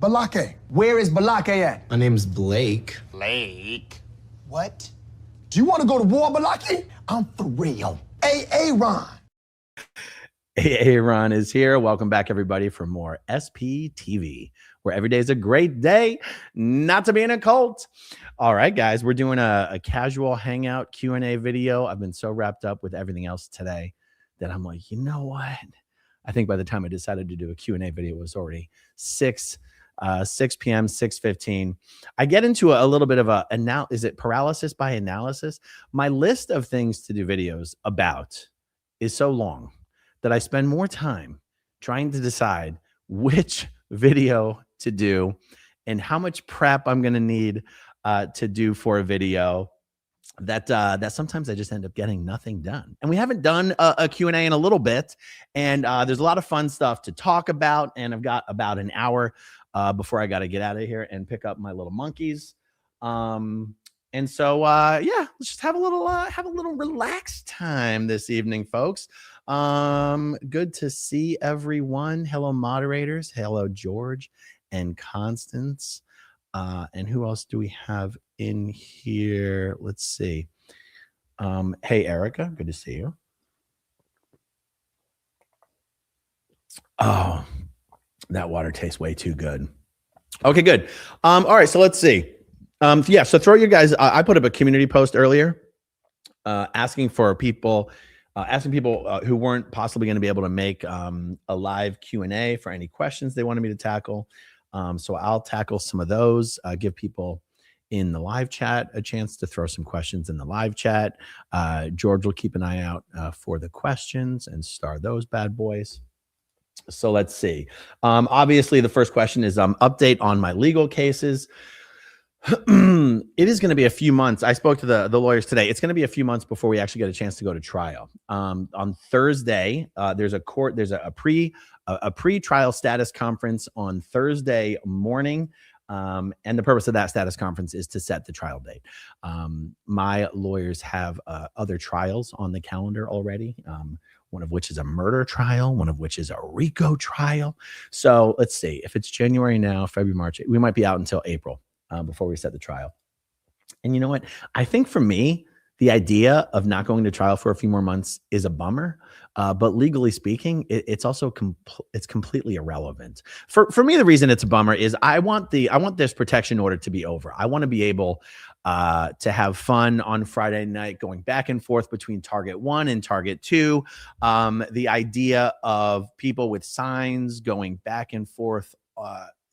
Balake. Where is Balake at? My name's Blake. Blake? What? Do you want to go to war, Balake? I'm for real. Ron. Ron is here. Welcome back, everybody, for more SPTV, where every day is a great day not to be in a cult. All right, guys, we're doing a casual hangout Q&A video. I've been so wrapped up with everything else today that I'm like, you know what? I think by the time I decided to do a Q&A video, it was already 6 p.m., 6:15. I get into a little bit of is it paralysis by analysis? My list of things to do videos about is so long that I spend more time trying to decide which video to do and how much prep I'm going to need to do for a video that sometimes I just end up getting nothing done. And we haven't done a Q&A in a little bit, and there's a lot of fun stuff to talk about, and I've got about an hour before I got to get out of here and pick up my little monkeys. And so, yeah, let's just have a little relaxed time this evening, folks. Good to see everyone. Hello, moderators. Hello, George and Constance. And who else do we have in here? Let's see. Hey, Erica, good to see you. Oh, that water tastes way too good. Okay, good. All right, so let's see. Yeah, so throw your guys. I put up a community post earlier asking people who weren't possibly going to be able to make a live Q&A for any questions they wanted me to tackle. So I'll tackle some of those, give people in the live chat a chance to throw some questions in the live chat. George will keep an eye out for the questions and star those bad boys. So let's see. Obviously, the first question is update on my legal cases. It is going to be a few months. I spoke to the lawyers today. It's going to be a few months before we actually get a chance to go to trial. On Thursday, there's a pre-trial status conference on Thursday morning. And the purpose of that status conference is to set the trial date. My lawyers have other trials on the calendar already. One of which is a murder trial, one of which is a RICO trial. So let's see, if it's January now, February, March, we might be out until April before we set the trial. And you know what? I think for me, the idea of not going to trial for a few more months is a bummer. But legally speaking, it's also it's completely irrelevant. For me, the reason it's a bummer is I want this protection order to be over. I want to be able to have fun on Friday night, going back and forth between Target 1 and Target 2. The idea of people with signs going back and forth,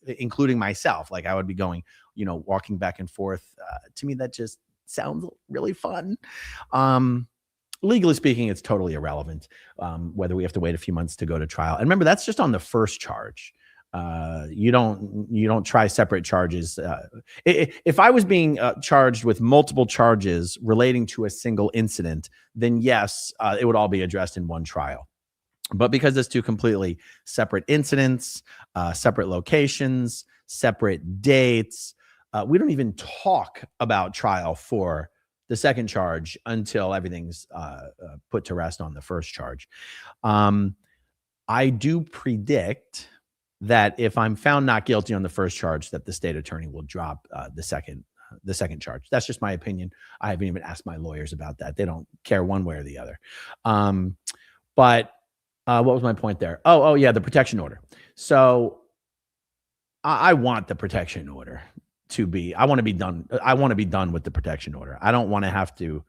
including myself, like I would be going, walking back and forth. To me, that just sounds really fun. Legally speaking, it's totally irrelevant whether we have to wait a few months to go to trial. And remember, that's just on the first charge. You don't try separate charges. If I was being charged with multiple charges relating to a single incident, then yes, it would all be addressed in one trial. But because it's two completely separate incidents, separate locations, separate dates, we don't even talk about trial for the second charge until everything's put to rest on the first charge. I do predict that if I'm found not guilty on the first charge, that the state attorney will drop the second charge. That's just my opinion. I haven't even asked my lawyers about that. They don't care one way or the other. But what was my point there? Oh yeah, the protection order. So I want the protection order to be. I want to be done. I want to be done with the protection order. I don't want to have to.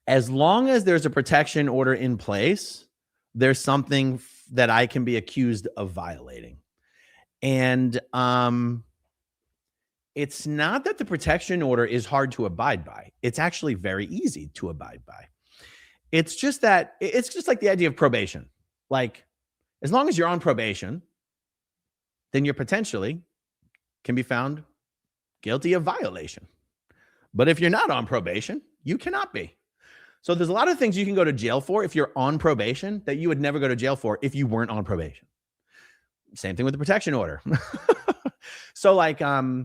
As long as there's a protection order in place, there's something that I can be accused of violating. And it's not that the protection order is hard to abide by. It's actually very easy to abide by. It's just that it's just like the idea of probation. Like, as long as you're on probation, then you're potentially can be found guilty of violation. But if you're not on probation, you cannot be. So there's a lot of things you can go to jail for if you're on probation that you would never go to jail for if you weren't on probation. Same thing with the protection order. So like, yeah.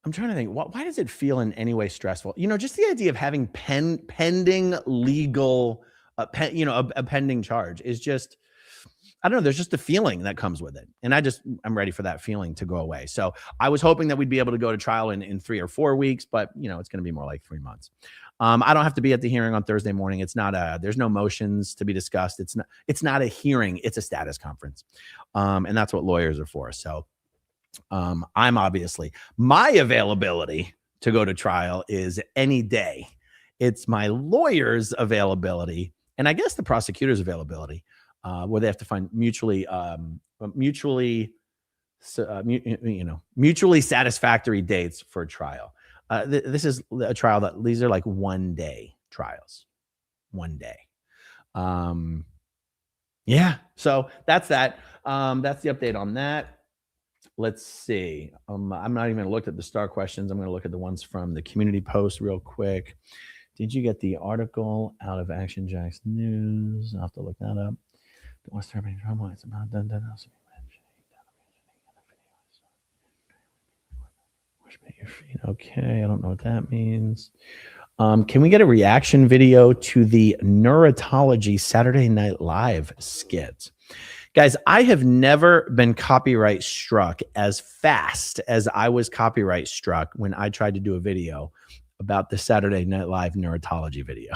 I'm trying to think, why does it feel in any way stressful? Just the idea of having pending legal a pending charge is just, I don't know. There's just a feeling that comes with it. And I'm ready for that feeling to go away. So I was hoping that we'd be able to go to trial in 3 or 4 weeks, but it's going to be more like 3 months. I don't have to be at the hearing on Thursday morning. There's no motions to be discussed. It's not a hearing. It's a status conference. And that's what lawyers are for. So I'm obviously, my availability to go to trial is any day. It's my lawyer's availability, and I guess the prosecutor's availability, where they have to find mutually satisfactory dates for trial. This is a trial these are like 1-day trials, 1 day. Yeah. So that's that. That's the update on that. Let's see. I'm not even going to look at the star questions. I'm going to look at the ones from the community post real quick. Did you get the article out of Action Jack's news? I'll have to look that up. What's happening? It's about done. Okay, I don't know what that means. Can we get a reaction video to the Neurotology Saturday Night Live skit? Guys, I have never been copyright struck as fast as I was copyright struck when I tried to do a video about the Saturday Night Live Neurotology video.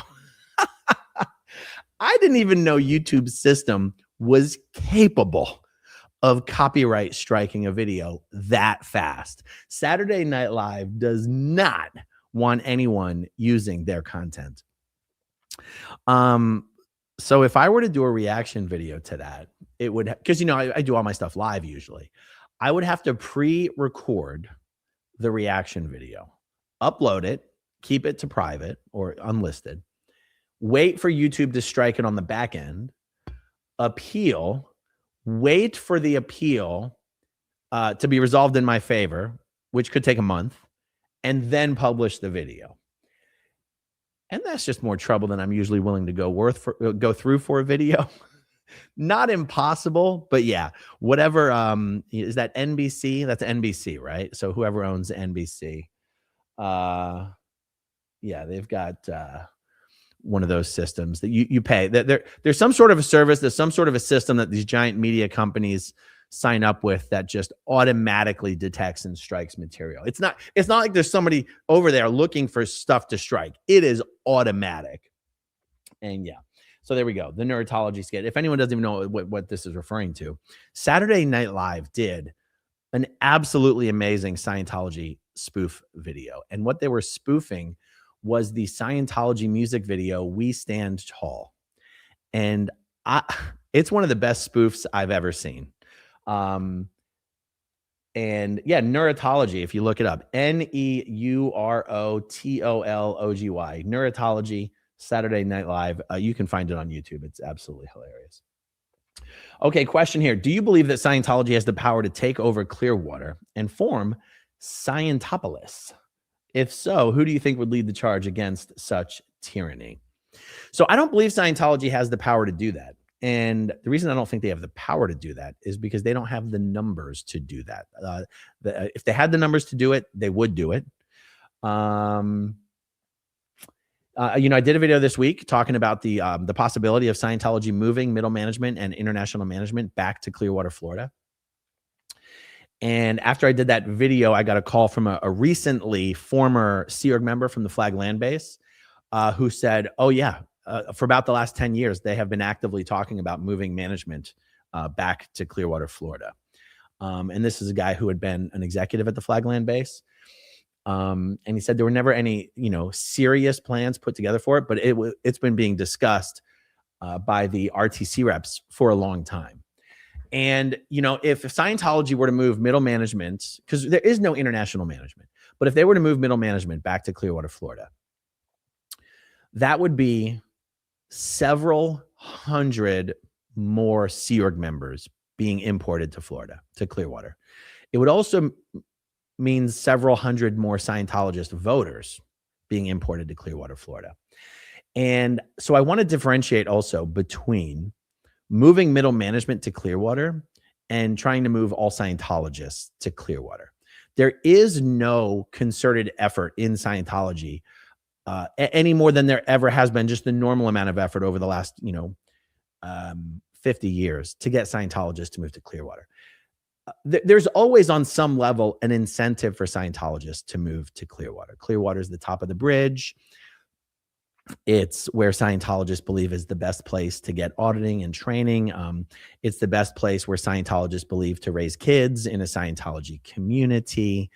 I didn't even know YouTube's system was capable of copyright striking a video that fast. Saturday Night Live does not want anyone using their content. So if I were to do a reaction video to that, it would, because I do all my stuff live usually. I would have to pre-record the reaction video, upload it, keep it to private or unlisted, wait for YouTube to strike it on the back end, appeal, wait for the appeal to be resolved in my favor, which could take a month, and then publish the video. And that's just more trouble than I'm usually willing to go through for a video. Not impossible, but yeah, whatever. Is that NBC? That's NBC, right? So whoever owns NBC, yeah, they've got one of those systems that you pay. There's some sort of a service. There's some sort of a system that these giant media companies sign up with that just automatically detects and strikes material. It's not like there's somebody over there looking for stuff to strike. It is automatic. And yeah, so there we go. The Neurotology skit. If anyone doesn't even know what this is referring to, Saturday Night Live did an absolutely amazing Scientology spoof video. And what they were spoofing was the Scientology music video, We Stand Tall. And it's one of the best spoofs I've ever seen. And yeah, Neurotology, if you look it up, Neurotology, Neurotology, Saturday Night Live. You can find it on YouTube. It's absolutely hilarious. Okay, question here. Do you believe that Scientology has the power to take over Clearwater and form Scientopolis? If so, who do you think would lead the charge against such tyranny? So I don't believe Scientology has the power to do that. And the reason I don't think they have the power to do that is because they don't have the numbers to do that. If they had the numbers to do it, they would do it. I did a video this week talking about the possibility of Scientology moving middle management and international management back to Clearwater, Florida. And after I did that video, I got a call from a recently former Sea Org member from the Flag Land Base who said, oh, yeah, for about the last 10 years, they have been actively talking about moving management back to Clearwater, Florida. And this is a guy who had been an executive at the Flag Land Base. And he said there were never any, serious plans put together for it, but it's been being discussed by the RTC reps for a long time. And, if Scientology were to move middle management, because there is no international management, but if they were to move middle management back to Clearwater, Florida, that would be several hundred more Sea Org members being imported to Florida, to Clearwater. It would also mean several hundred more Scientologist voters being imported to Clearwater, Florida. And so I want to differentiate also between moving middle management to Clearwater and trying to move all Scientologists to Clearwater. There is no concerted effort in Scientology any more than there ever has been, just the normal amount of effort over the last, 50 years to get Scientologists to move to Clearwater. There's always on some level an incentive for Scientologists to move to Clearwater. Clearwater is the top of the bridge. It's where Scientologists believe is the best place to get auditing and training. It's the best place where Scientologists believe to raise kids in a Scientology community.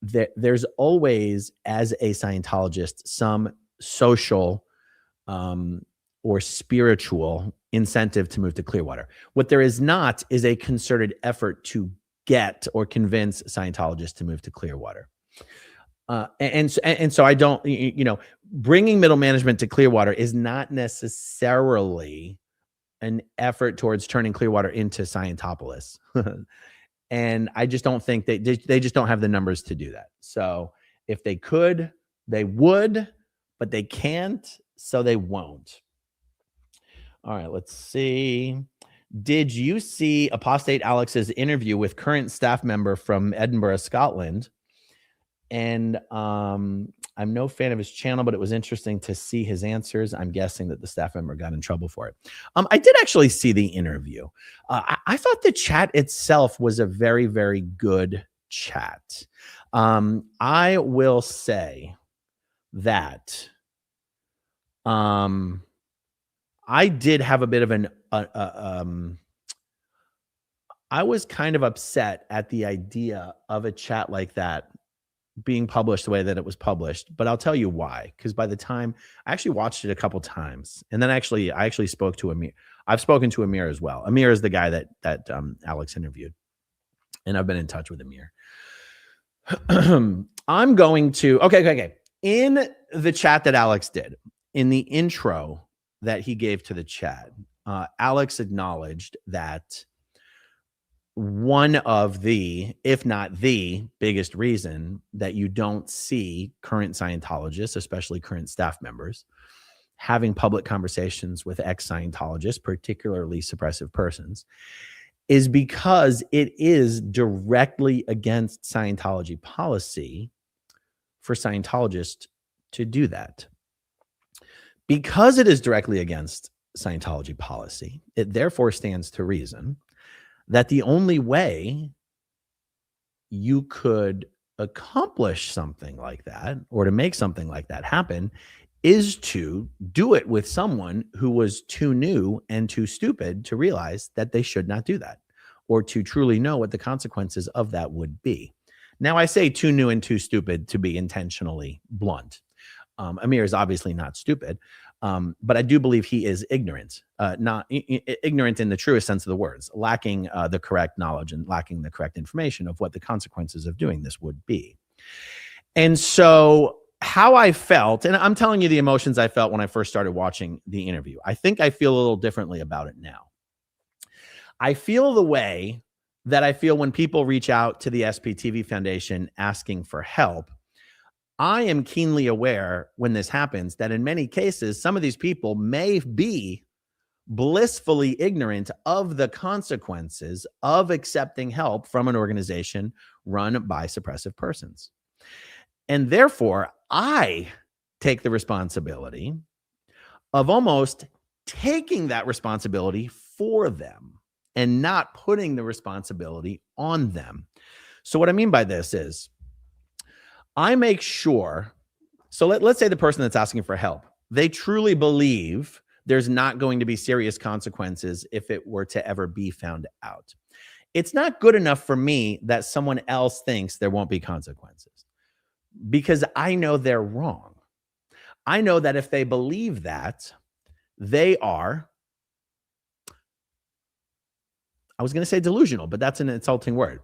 There's always, as a Scientologist, some social or spiritual incentive to move to Clearwater. What there is not is a concerted effort to get or convince Scientologists to move to Clearwater. And so I don't, bringing middle management to Clearwater is not necessarily an effort towards turning Clearwater into Scientopolis. And I just don't think they just don't have the numbers to do that. So if they could, they would, but they can't, so they won't. All right, let's see. Did you see Apostate Alex's interview with current staff member from Edinburgh, Scotland? And I'm no fan of his channel, but it was interesting to see his answers. I'm guessing that the staff member got in trouble for it. I did actually see the interview. I thought the chat itself was a very, very good chat. I will say that I did have a bit of I was kind of upset at the idea of a chat like that being published the way that it was published, but I'll tell you why. Because by the time I actually watched it a couple times, and then I actually spoke to Amir. I've spoken to Amir as well. Amir is the guy that Alex interviewed, and I've been in touch with Amir. I'm going to okay. In the chat that Alex did, in the intro that he gave to the chat, Alex acknowledged that one of the, if not the biggest reason that you don't see current Scientologists, especially current staff members, having public conversations with ex-Scientologists, particularly suppressive persons, is because it is directly against Scientology policy for Scientologists to do that. Because it is directly against Scientology policy, it therefore stands to reason that the only way you could accomplish something like that, or to make something like that happen, is to do it with someone who was too new and too stupid to realize that they should not do that, or to truly know what the consequences of that would be. Now, I say too new and too stupid to be intentionally blunt. Amir is obviously not stupid, but I do believe he is ignorant, not ignorant in the truest sense of the words, lacking the correct knowledge and lacking the correct information of what the consequences of doing this would be. And so how I felt, and I'm telling you the emotions I felt when I first started watching the interview. I think I feel a little differently about it now. I feel the way that I feel when people reach out to the SPTV Foundation asking for help. I am keenly aware when this happens that in many cases, some of these people may be blissfully ignorant of the consequences of accepting help from an organization run by suppressive persons. And therefore, I take the responsibility of almost taking that responsibility for them and not putting the responsibility on them. So what I mean by this is, I make sure, so let's say the person that's asking for help, they truly believe there's not going to be serious consequences if it were to ever be found out. It's not good enough for me that someone else thinks there won't be consequences, because I know they're wrong. I know that if they believe that, they are, I was going to say delusional, but that's an insulting word.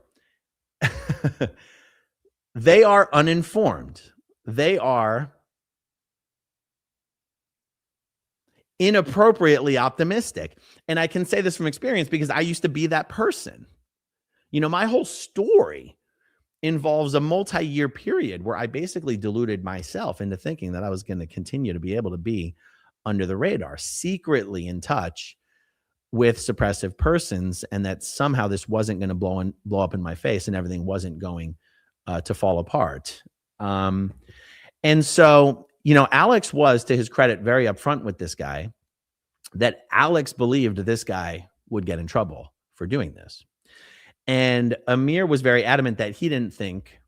They are uninformed. They are inappropriately optimistic. And I can say this from experience because I used to be that person. You know, my whole story involves a multi-year period where I basically deluded myself into thinking that I was going to continue to be able to be under the radar, secretly in touch with suppressive persons, and that somehow this wasn't going to blow up in my face and everything wasn't going to fall apart. And so, Alex was, to his credit, very upfront with this guy, that Alex believed this guy would get in trouble for doing this. And Amir was very adamant that he didn't think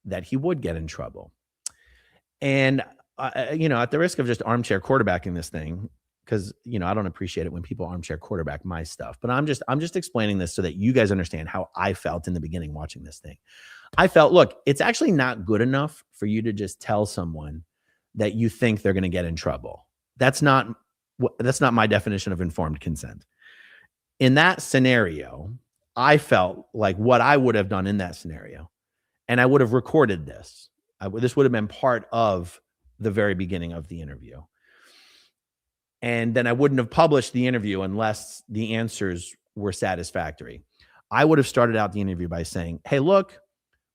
that he would get in trouble. And, at the risk of just armchair quarterbacking this thing, because, I don't appreciate it when people armchair quarterback my stuff, but I'm just explaining this so that you guys understand how I felt in the beginning watching this thing. I felt, look, it's actually not good enough for you to just tell someone that you think they're going to get in trouble. That's not my definition of informed consent. In that scenario, I felt like what I would have done in that scenario, and I would have recorded this. This would have been part of the very beginning of the interview. And then I wouldn't have published the interview unless the answers were satisfactory. I would have started out the interview by saying, hey, look,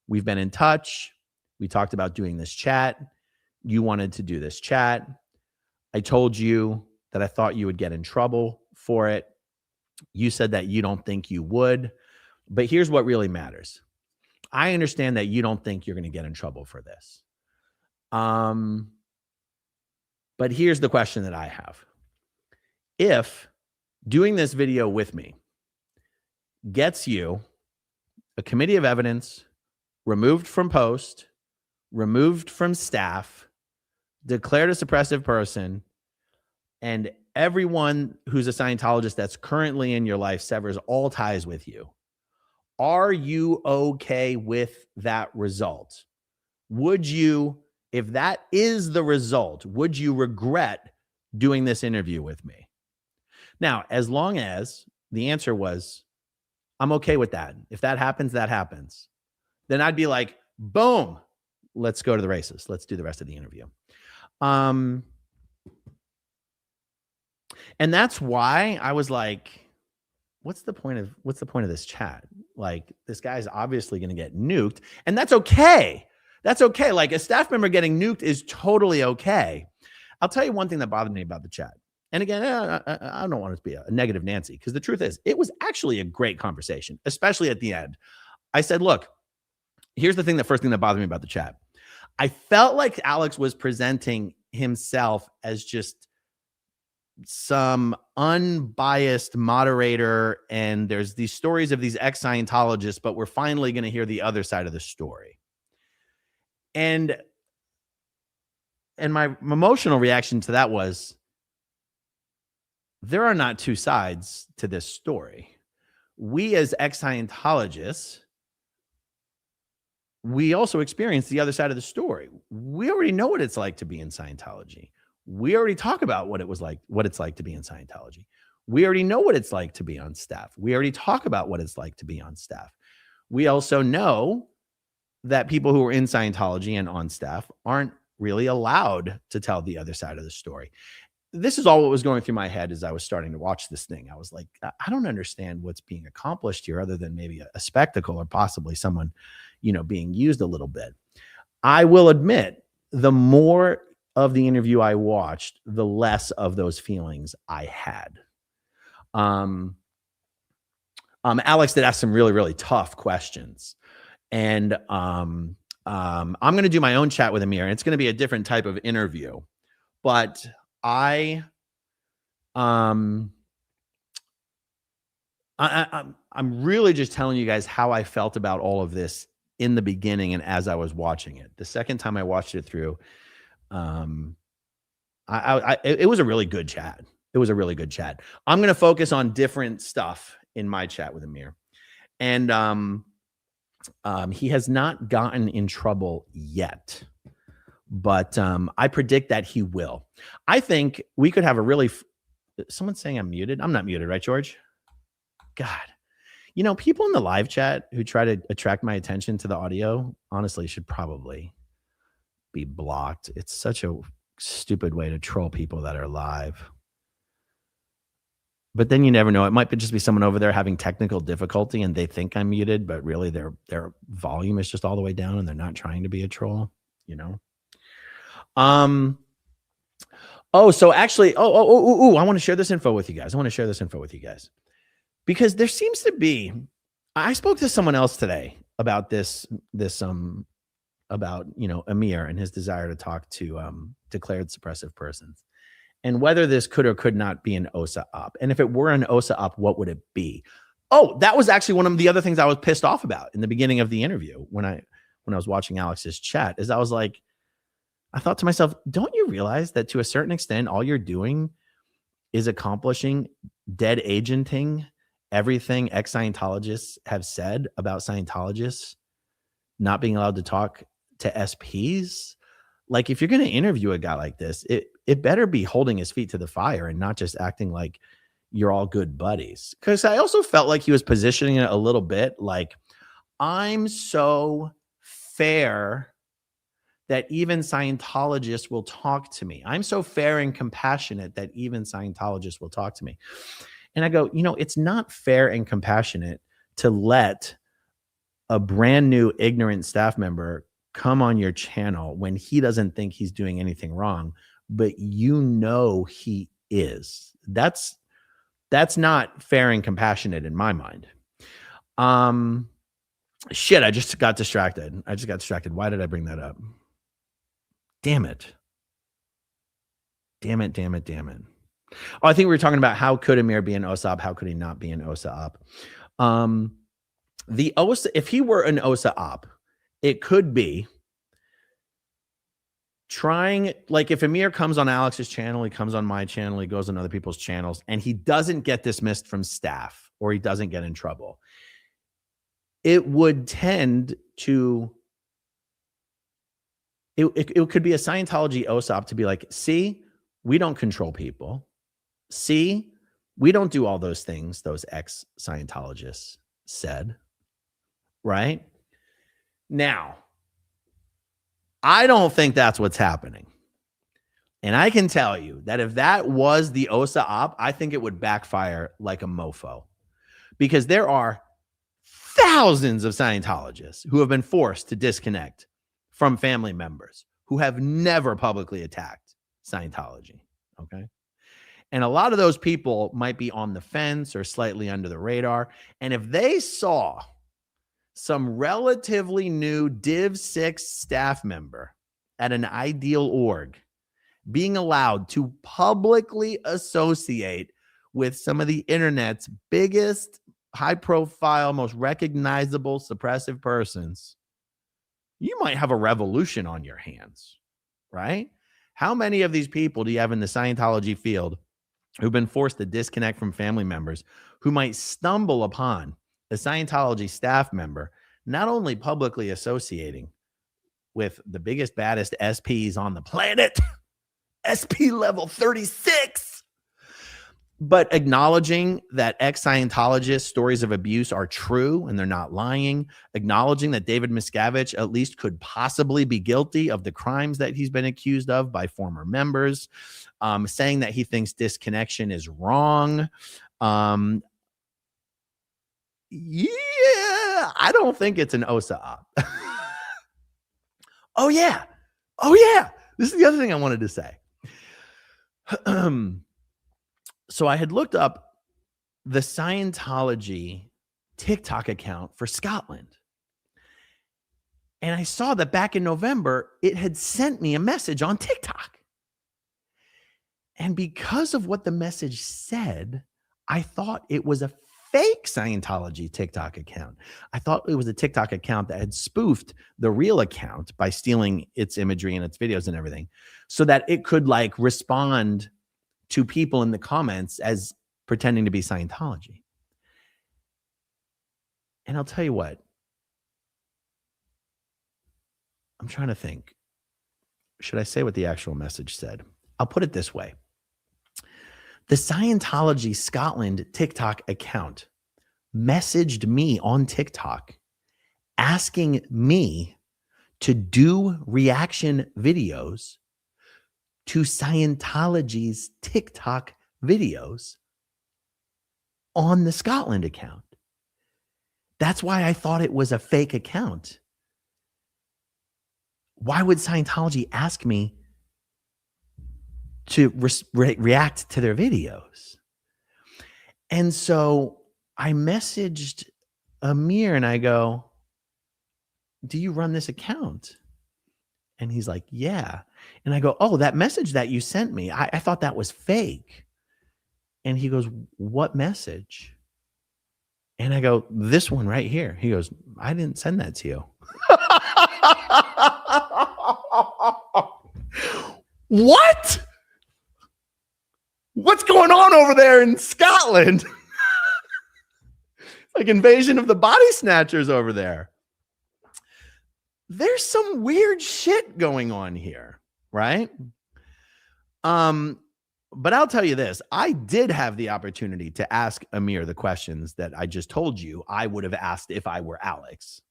we've been in touch. We talked about doing this chat. You wanted to do this chat. I told you that I thought you would get in trouble for it. You said that you don't think you would. But here's what really matters. I understand that you don't think you're going to get in trouble for this. But here's the question that I have. If doing this video with me gets you a committee of evidence, removed from post, removed from staff, declared a suppressive person, and everyone who's a Scientologist that's currently in your life severs all ties with you, are you okay with that result? Would you, if that is the result, would you regret doing this interview with me? Now, as long as the answer was, I'm okay with that. If that happens, that happens. Then I'd be like, boom, let's go to the races. Let's do the rest of the interview. And that's why I was like, what's the point of this chat? Like, this guy's obviously going to get nuked, and that's okay. That's okay. Like, a staff member getting nuked is totally okay. I'll tell you one thing that bothered me about the chat. And again, I don't want it to be a negative Nancy, because the truth is, it was actually a great conversation, especially at the end. I said, look, here's the first thing that bothered me about the chat. I felt like Alex was presenting himself as just some unbiased moderator, and there's these stories of these ex-Scientologists, but we're finally going to hear the other side of the story. And my emotional reaction to that was, there are not two sides to this story. We as ex-Scientologists, we also experience the other side of the story. We already know what it's like to be in Scientology. We already talk about what it's like to be in Scientology. We already know what it's like to be on staff. We already talk about what it's like to be on staff. We also know that people who are in Scientology and on staff aren't really allowed to tell the other side of the story. This is all what was going through my head as I was starting to watch this thing. I was like, I don't understand what's being accomplished here, other than maybe a spectacle or possibly someone, being used a little bit. I will admit, the more of the interview I watched, the less of those feelings I had. Alex did ask some really, really tough questions. And I'm going to do my own chat with Amir. It's going to be a different type of interview. But I'm really just telling you guys how I felt about all of this in the beginning and as I was watching it. The second time I watched it through, it was a really good chat. It was a really good chat. I'm going to focus on different stuff in my chat with Amir. And he has not gotten in trouble yet, but I predict that he will. I think we could have a really... Someone's saying I'm muted. I'm not muted, right, George? God. People in the live chat who try to attract my attention to the audio, honestly, should probably be blocked. It's such a stupid way to troll people that are live. But then you never know. It might just be someone over there having technical difficulty and they think I'm muted, but really their volume is just all the way down and they're not trying to be a troll, So actually, I want to share this info with you guys. Because there seems to be, I spoke to someone else today about this about, Amir and his desire to talk to declared suppressive persons, and whether this could or could not be an OSA op. And if it were an OSA op, what would it be? Oh, that was actually one of the other things I was pissed off about in the beginning of the interview when I was watching Alex's chat, is I was like, I thought to myself, don't you realize that to a certain extent, all you're doing is accomplishing dead agenting everything ex-Scientologists have said about Scientologists not being allowed to talk to SPs? Like, if you're going to interview a guy like this, it better be holding his feet to the fire and not just acting like you're all good buddies. Because I also felt like he was positioning it a little bit like, I'm so fair that even Scientologists will talk to me. I'm so fair and compassionate that even Scientologists will talk to me. And I go, it's not fair and compassionate to let a brand new ignorant staff member come on your channel when he doesn't think he's doing anything wrong, but he is. That's not fair and compassionate in my mind. Shit, I just got distracted. Why did I bring that up? Damn it. Oh, I think we were talking about how could Amir be an OSA op? How could he not be an OSA op? The OSA, if he were an OSA op, it could be trying, like if Amir comes on Alex's channel, he comes on my channel, he goes on other people's channels, and he doesn't get dismissed from staff or he doesn't get in trouble, it would tend to, it could be a Scientology OSAP to be like, see, we don't control people. See, we don't do all those things those ex-Scientologists said, right? Now, I don't think that's what's happening. And I can tell you that if that was the OSA op, I think it would backfire like a mofo. Because there are thousands of Scientologists who have been forced to disconnect from family members who have never publicly attacked Scientology, okay? And a lot of those people might be on the fence or slightly under the radar. And if they saw some relatively new Div 6 staff member at an ideal org being allowed to publicly associate with some of the internet's biggest, high-profile, most recognizable suppressive persons, you might have a revolution on your hands, right? How many of these people do you have in the Scientology field who've been forced to disconnect from family members who might stumble upon a Scientology staff member not only publicly associating with the biggest, baddest SPs on the planet, SP level 36, but acknowledging that ex-Scientologist stories of abuse are true and they're not lying, acknowledging that David Miscavige at least could possibly be guilty of the crimes that he's been accused of by former members, saying that he thinks disconnection is wrong. Yeah, I don't think it's an OSA op. Oh, yeah. This is the other thing I wanted to say. So I had looked up the Scientology TikTok account for Scotland. And I saw that back in November, it had sent me a message on TikTok. And because of what the message said, I thought it was a fake Scientology TikTok account. I thought it was a TikTok account that had spoofed the real account by stealing its imagery and its videos and everything so that it could like respond to people in the comments as pretending to be Scientology. And I'll tell you what, I'm trying to think. Should I say what the actual message said? I'll put it this way. The Scientology Scotland TikTok account messaged me on TikTok asking me to do reaction videos to Scientology's TikTok videos on the Scotland account. That's why I thought it was a fake account. Why would Scientology ask me to react to their videos? And so I messaged Amir and I go, do you run this account? And he's like, yeah. And I go, oh, that message that you sent me, I thought that was fake. And he goes, what message? And I go, this one right here. He goes, I didn't send that to you. What? What's going on over there in Scotland? Like invasion of the body snatchers over there. There's some weird shit going on here, right? But I'll tell you this. I did have the opportunity to ask Amir the questions that I just told you I would have asked if I were Alex.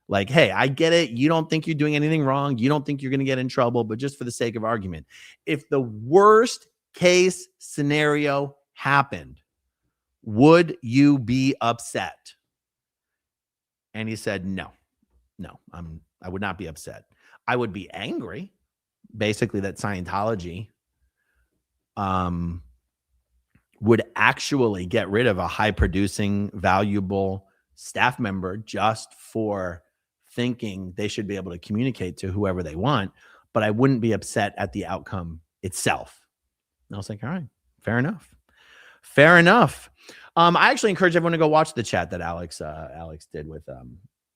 Like, hey, I get it. You don't think you're doing anything wrong. You don't think you're going to get in trouble. But just for the sake of argument, if the worst case scenario happened, would you be upset? And he said, no, I would not be upset. I would be angry, basically, that Scientology would actually get rid of a high producing, valuable staff member just for thinking they should be able to communicate to whoever they want. But I wouldn't be upset at the outcome itself. And I was like, all right, fair enough. Fair enough. I actually encourage everyone to go watch the chat that Alex did with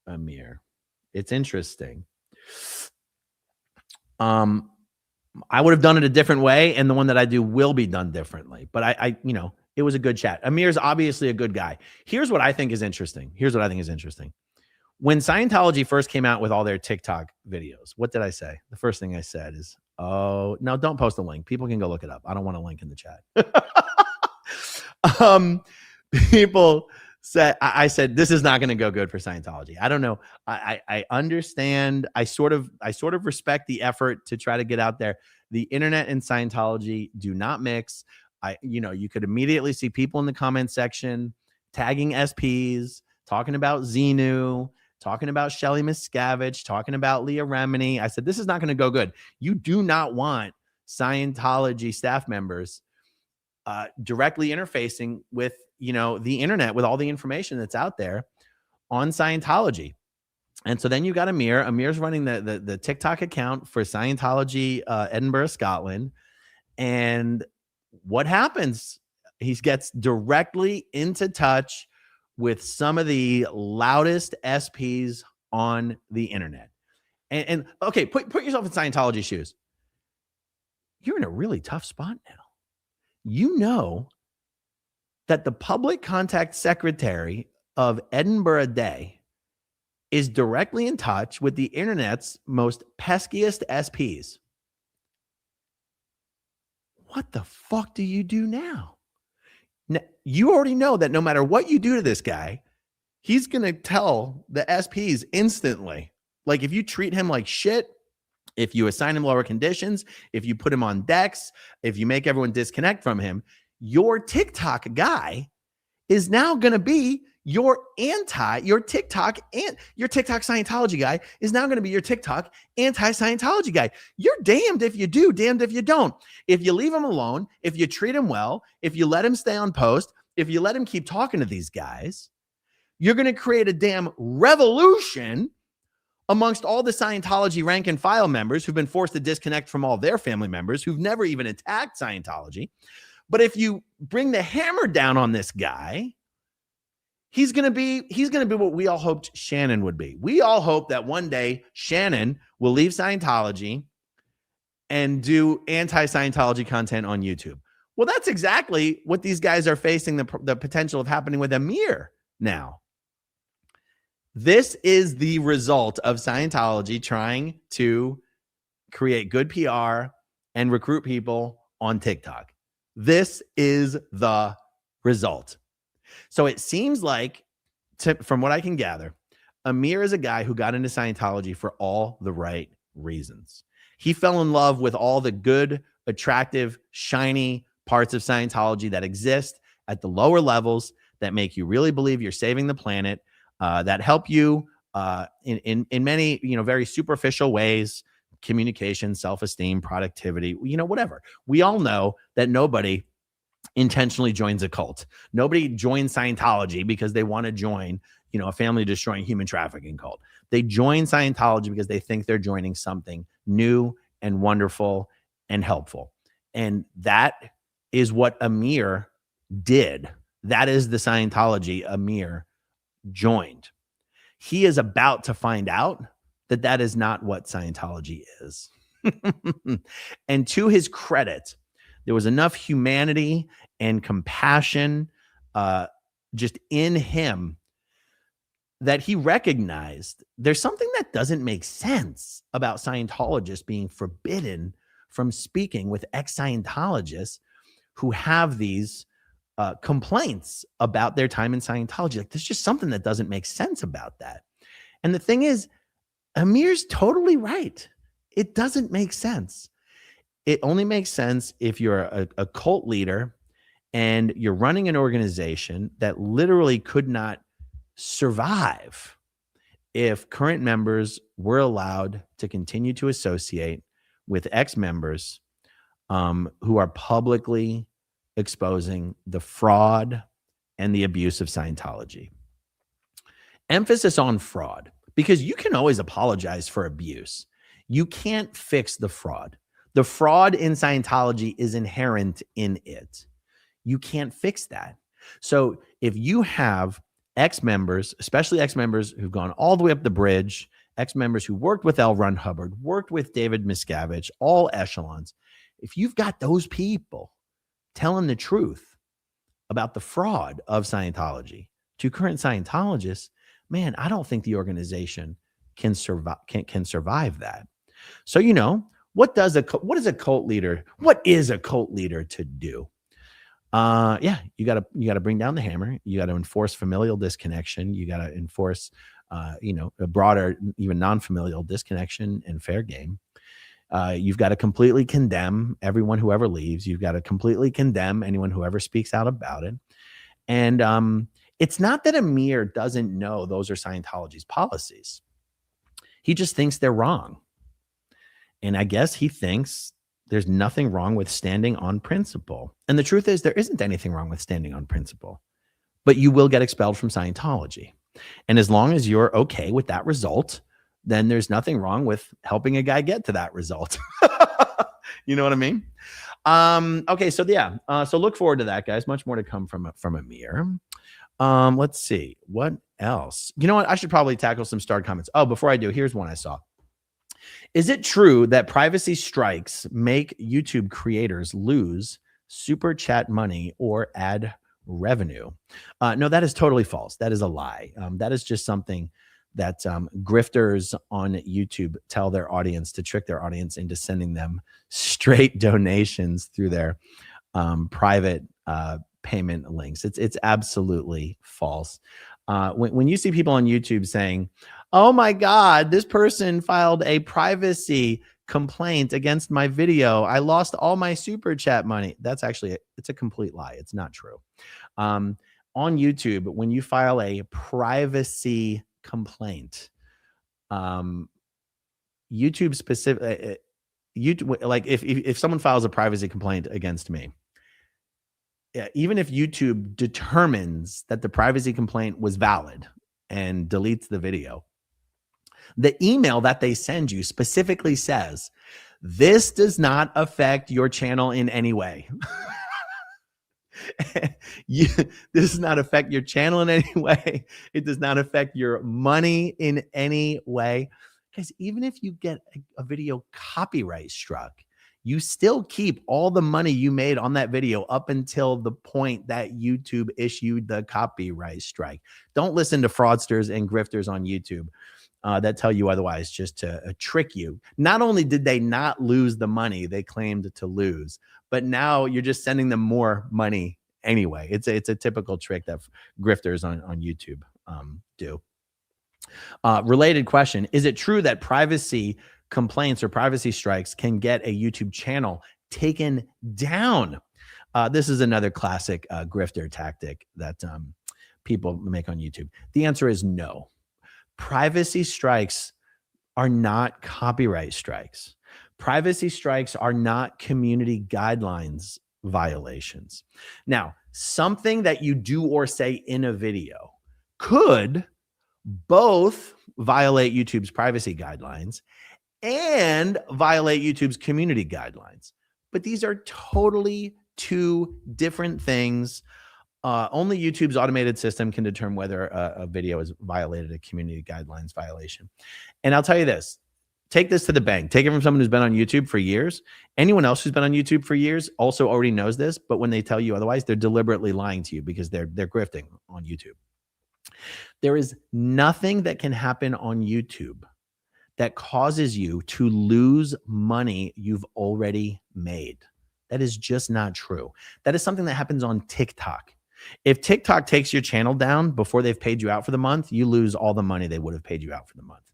Amir. It's interesting. I would have done it a different way, and the one that I do will be done differently. But I it was a good chat. Amir's obviously a good guy. Here's what I think is interesting. When Scientology first came out with all their TikTok videos, what did I say? The first thing I said is, oh, no, don't post a link. People can go look it up. I don't want a link in the chat. People said, I said, this is not going to go good for Scientology. I don't know. I understand. I sort of respect the effort to try to get out there. The internet and Scientology do not mix. You could immediately see people in the comment section tagging SPs, talking about Xenu, talking about Shelly Miscavige, talking about Leah Remini. I said, this is not going to go good. You do not want Scientology staff members directly interfacing with, the internet, with all the information that's out there on Scientology. And so then you got Amir. Amir's running the TikTok account for Scientology Edinburgh, Scotland. And what happens? He gets directly into touch with some of the loudest SPs on the internet. And okay, put yourself in Scientology shoes. You're in a really tough spot now. You know that the public contact secretary of Edinburgh Day is directly in touch with the internet's most peskiest SPs. What the fuck do you do now? Now, you already know that no matter what you do to this guy, he's going to tell the SPs instantly. Like if you treat him like shit, if you assign him lower conditions, if you put him on decks, if you make everyone disconnect from him, your TikTok guy is now going to be your TikTok Scientology guy is now going to be your TikTok anti-Scientology guy. You're damned if you do, damned if you don't. If you leave him alone, if you treat him well, if you let him stay on post, if you let him keep talking to these guys, you're going to create a damn revolution amongst all the Scientology rank and file members who've been forced to disconnect from all their family members who've never even attacked Scientology. But if you bring the hammer down on this guy, he's going to be what we all hoped Shannon would be. We all hope that one day Shannon will leave Scientology and do anti-Scientology content on YouTube. Well, that's exactly what these guys are facing the potential of happening with Amir now. This is the result of Scientology trying to create good PR and recruit people on TikTok. This is the result. So it seems like, from what I can gather, Amir is a guy who got into Scientology for all the right reasons. He fell in love with all the good, attractive, shiny parts of Scientology that exist at the lower levels that make you really believe you're saving the planet, that help you in many, very superficial ways, communication, self-esteem, productivity, whatever. We all know that nobody intentionally joins a cult. Nobody joins Scientology because they want to join, a family destroying human trafficking cult. They join Scientology because they think they're joining something new and wonderful and helpful. And that is what Amir did. That is the Scientology Amir joined. He is about to find out that that is not what Scientology is. And to his credit, there was enough humanity and compassion just in him that he recognized there's something that doesn't make sense about Scientologists being forbidden from speaking with ex-Scientologists who have these complaints about their time in Scientology. Like, there's just something that doesn't make sense about that. And the thing is, Amir's totally right. It doesn't make sense. It only makes sense if you're a cult leader and you're running an organization that literally could not survive if current members were allowed to continue to associate with ex-members who are publicly exposing the fraud and the abuse of Scientology. Emphasis on fraud, because you can always apologize for abuse. You can't fix the fraud. The fraud in Scientology is inherent in it. You can't fix that. So if you have ex-members, especially ex-members who've gone all the way up the bridge, ex-members who worked with L. Ron Hubbard, worked with David Miscavige, all echelons, if you've got those people telling the truth about the fraud of Scientology to current Scientologists, man, I don't think the organization can survive that. So, you know, what is a cult leader to do? You gotta bring down the hammer. You got to enforce familial disconnection. You got to enforce, a broader, even non-familial disconnection and fair game. You've got to completely condemn everyone who ever leaves. You've got to completely condemn anyone who ever speaks out about it. And it's not that Amir doesn't know those are Scientology's policies. He just thinks they're wrong. And I guess he thinks there's nothing wrong with standing on principle. And the truth is, there isn't anything wrong with standing on principle, but you will get expelled from Scientology. And as long as you're okay with that result, then there's nothing wrong with helping a guy get to that result. You know what I mean? Okay, so yeah, so look forward to that, guys. Much more to come from Amir. Let's see what else. You know what? I should probably tackle some starred comments. Oh, before I do, here's one I saw. Is it true that privacy strikes make YouTube creators lose super chat money or ad revenue? No, that is totally false. That is a lie. That is just something that grifters on YouTube tell their audience to trick their audience into sending them straight donations through their private payment links. It's absolutely false. When you see people on YouTube saying, "Oh my God, this person filed a privacy complaint against my video. I lost all my super chat money." That's actually, it's a complete lie. It's not true. On YouTube, when you file a privacy complaint, YouTube specific, YouTube, like if someone files a privacy complaint against me, even if YouTube determines that the privacy complaint was valid and deletes the video, the email that they send you specifically says, "This does not affect your channel in any way." This does not affect your channel in any way. It does not affect your money in any way. Because even if you get a video copyright struck, you still keep all the money you made on that video up until the point that YouTube issued the copyright strike. Don't listen to fraudsters and grifters on YouTube that tell you otherwise, just to trick you. Not only did they not lose the money they claimed to lose, but now you're just sending them more money anyway. It's a typical trick that grifters on YouTube do. Related question: is it true that privacy complaints or privacy strikes can get a YouTube channel taken down? This is another classic grifter tactic that people make on YouTube. The answer is no. Privacy strikes are not copyright strikes. Privacy strikes are not community guidelines violations. Now, something that you do or say in a video could Both violate YouTube's privacy guidelines and violate YouTube's community guidelines. But these are totally two different things. Only YouTube's automated system can determine whether a video has violated a community guidelines violation. And I'll tell you this, take this to the bank. Take it from someone who's been on YouTube for years. Anyone else who's been on YouTube for years also already knows this, but when they tell you otherwise, they're deliberately lying to you because they're grifting on YouTube. There is nothing that can happen on YouTube that causes you to lose money you've already made. That is just not true. That is something that happens on TikTok. If TikTok takes your channel down before they've paid you out for the month, you lose all the money they would have paid you out for the month.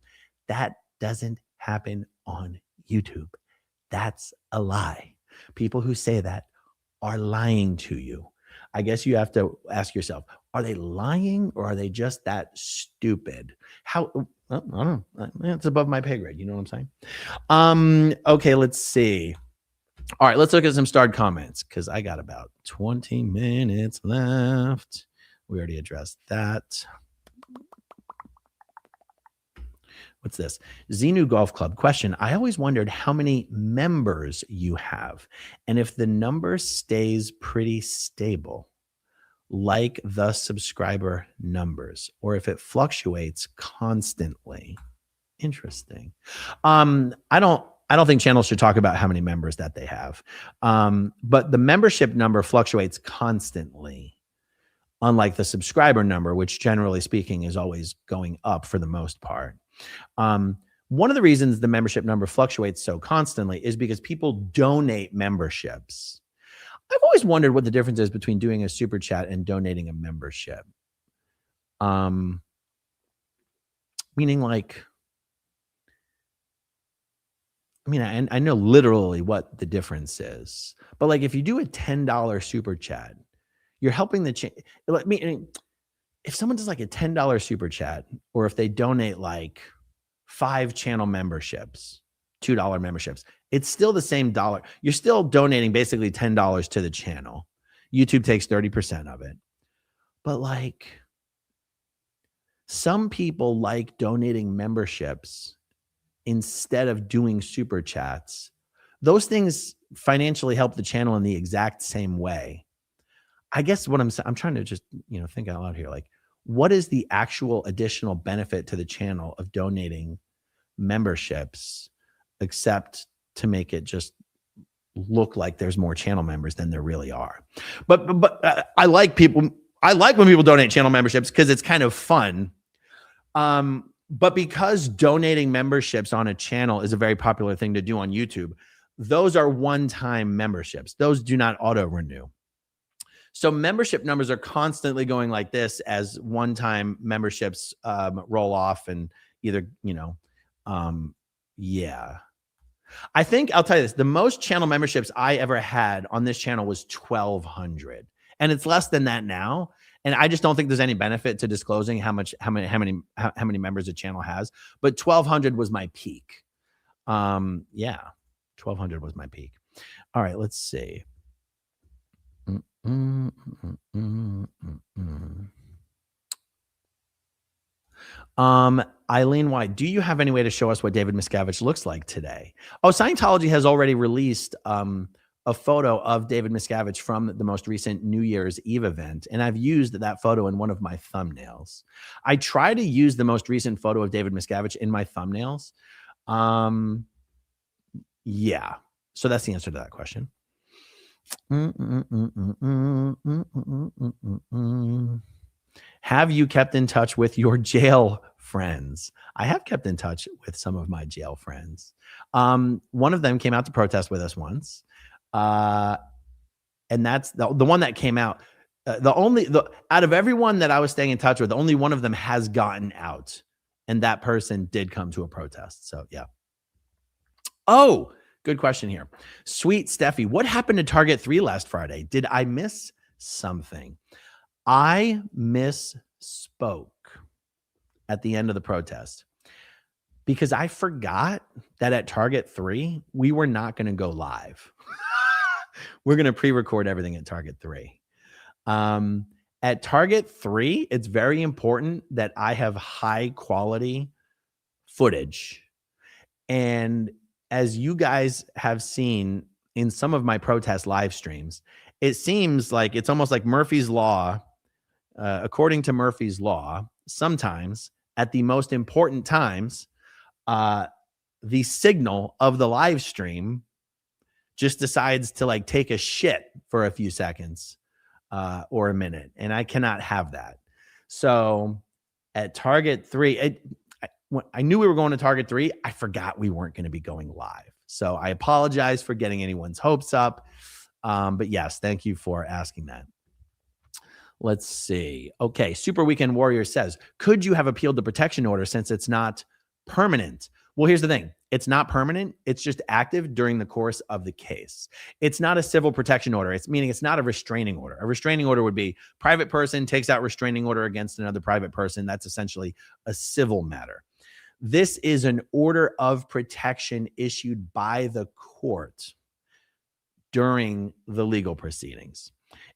That doesn't happen on YouTube. That's a lie. People who say that are lying to you. I guess you have to ask yourself, are they lying or are they just that stupid? How, I don't know. It's above my pay grade. You know what I'm saying? Okay, let's see. All right, let's look at some starred comments because I got about 20 minutes left. We already addressed that. What's this? Xenu Golf Club question. I always wondered how many members you have and if the number stays pretty stable, like the subscriber numbers, or if it fluctuates constantly. Interesting. I don't think channels should talk about how many members that they have. But the membership number fluctuates constantly, unlike the subscriber number, which generally speaking is always going up for the most part. One of the reasons the membership number fluctuates so constantly is because people donate memberships. I've always wondered what the difference is between doing a super chat and donating a membership. Meaning like, I mean, I know literally what the difference is, but like if you do a $10 super chat, you're helping the channel. I mean, if someone does like a $10 super chat, or if they donate like 5 channel memberships, $2 memberships, it's still the same dollar. You're still donating basically $10 to the channel. YouTube takes 30% of it. But like some people like donating memberships instead of doing super chats. Those things financially help the channel in the exact same way. I guess what I'm trying to just, think out loud here. Like, what is the actual additional benefit to the channel of donating memberships, except to make it just look like there's more channel members than there really are? But I like when people donate channel memberships because it's kind of fun. But because donating memberships on a channel is a very popular thing to do on YouTube, those are one-time memberships. Those do not auto-renew. So membership numbers are constantly going like this as one-time memberships roll off and either, yeah. I think I'll tell you this, the most channel memberships I ever had on this channel was 1,200. And it's less than that now. And I just don't think there's any benefit to disclosing how many members a channel has. But 1,200 was my peak. Yeah, 1,200 was my peak. All right, let's see. Eileen White, do you have any way to show us what David Miscavige looks like today? Oh, Scientology has already released a photo of David Miscavige from the most recent New Year's Eve event, and I've used that photo in one of my thumbnails. I try to use the most recent photo of David Miscavige in my thumbnails. Yeah, so that's the answer to that question. Have you kept in touch with your jail friends? I have kept in touch with some of my jail friends. One of them came out to protest with us once. And that's the one that came out. Out of everyone that I was staying in touch with, only one of them has gotten out. And that person did come to a protest. So, yeah. Oh, good question here. Sweet Steffi, what happened to Target 3 last Friday? Did I miss something? I misspoke at the end of the protest because I forgot that at Target 3, we were not going to go live. We're going to pre-record everything at Target 3. And At target 3, it's very important that I have high quality footage. And as you guys have seen in some of my protest live streams, it seems like it's almost like Murphy's Law. According to Murphy's Law, sometimes at the most important times, the signal of the live stream just decides to like take a shit for a few seconds or a minute. And I cannot have that. So at target 3, I knew we were going to target 3. I forgot we weren't going to be going live. So I apologize for getting anyone's hopes up. But yes, thank you for asking that. Let's see. Okay. Super Weekend Warrior says, could you have appealed the protection order since it's not permanent? Well, here's the thing. It's not permanent. It's just active during the course of the case. It's not a civil protection order. It's meaning it's not a restraining order. A restraining order would be private person takes out restraining order against another private person. That's essentially a civil matter. This is an order of protection issued by the court during the legal proceedings.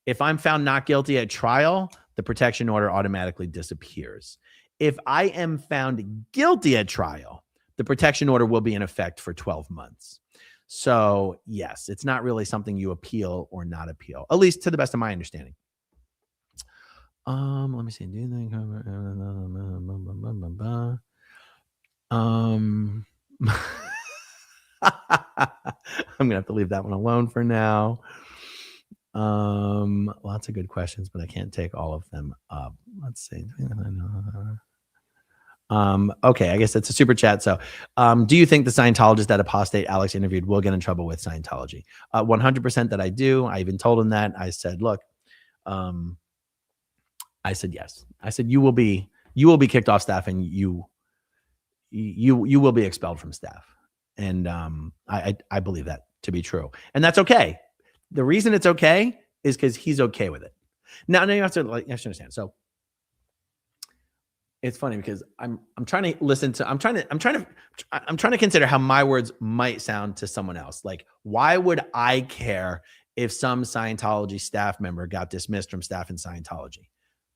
If I'm found not guilty at trial, the protection order automatically disappears. If I am found guilty at trial, the protection order will be in effect for 12 months. So yes, it's not really something you appeal or not appeal, at least to the best of my understanding. Let me see. I'm gonna have to leave that one alone for now. Lots of good questions, but I can't take all of them up. Let's see. Okay, I guess that's a super chat. So, do you think the Scientologist that apostate Alex interviewed will get in trouble with Scientology? 100% that I do. I even told him that. I said, look, I said, yes. I said, you will be kicked off staff and you will be expelled from staff. And I believe that to be true. And that's okay. The reason it's okay is because he's okay with it. Now you have to understand. So it's funny because I'm trying to listen to, I'm trying to consider how my words might sound to someone else. Like, why would I care if some Scientology staff member got dismissed from staff in Scientology?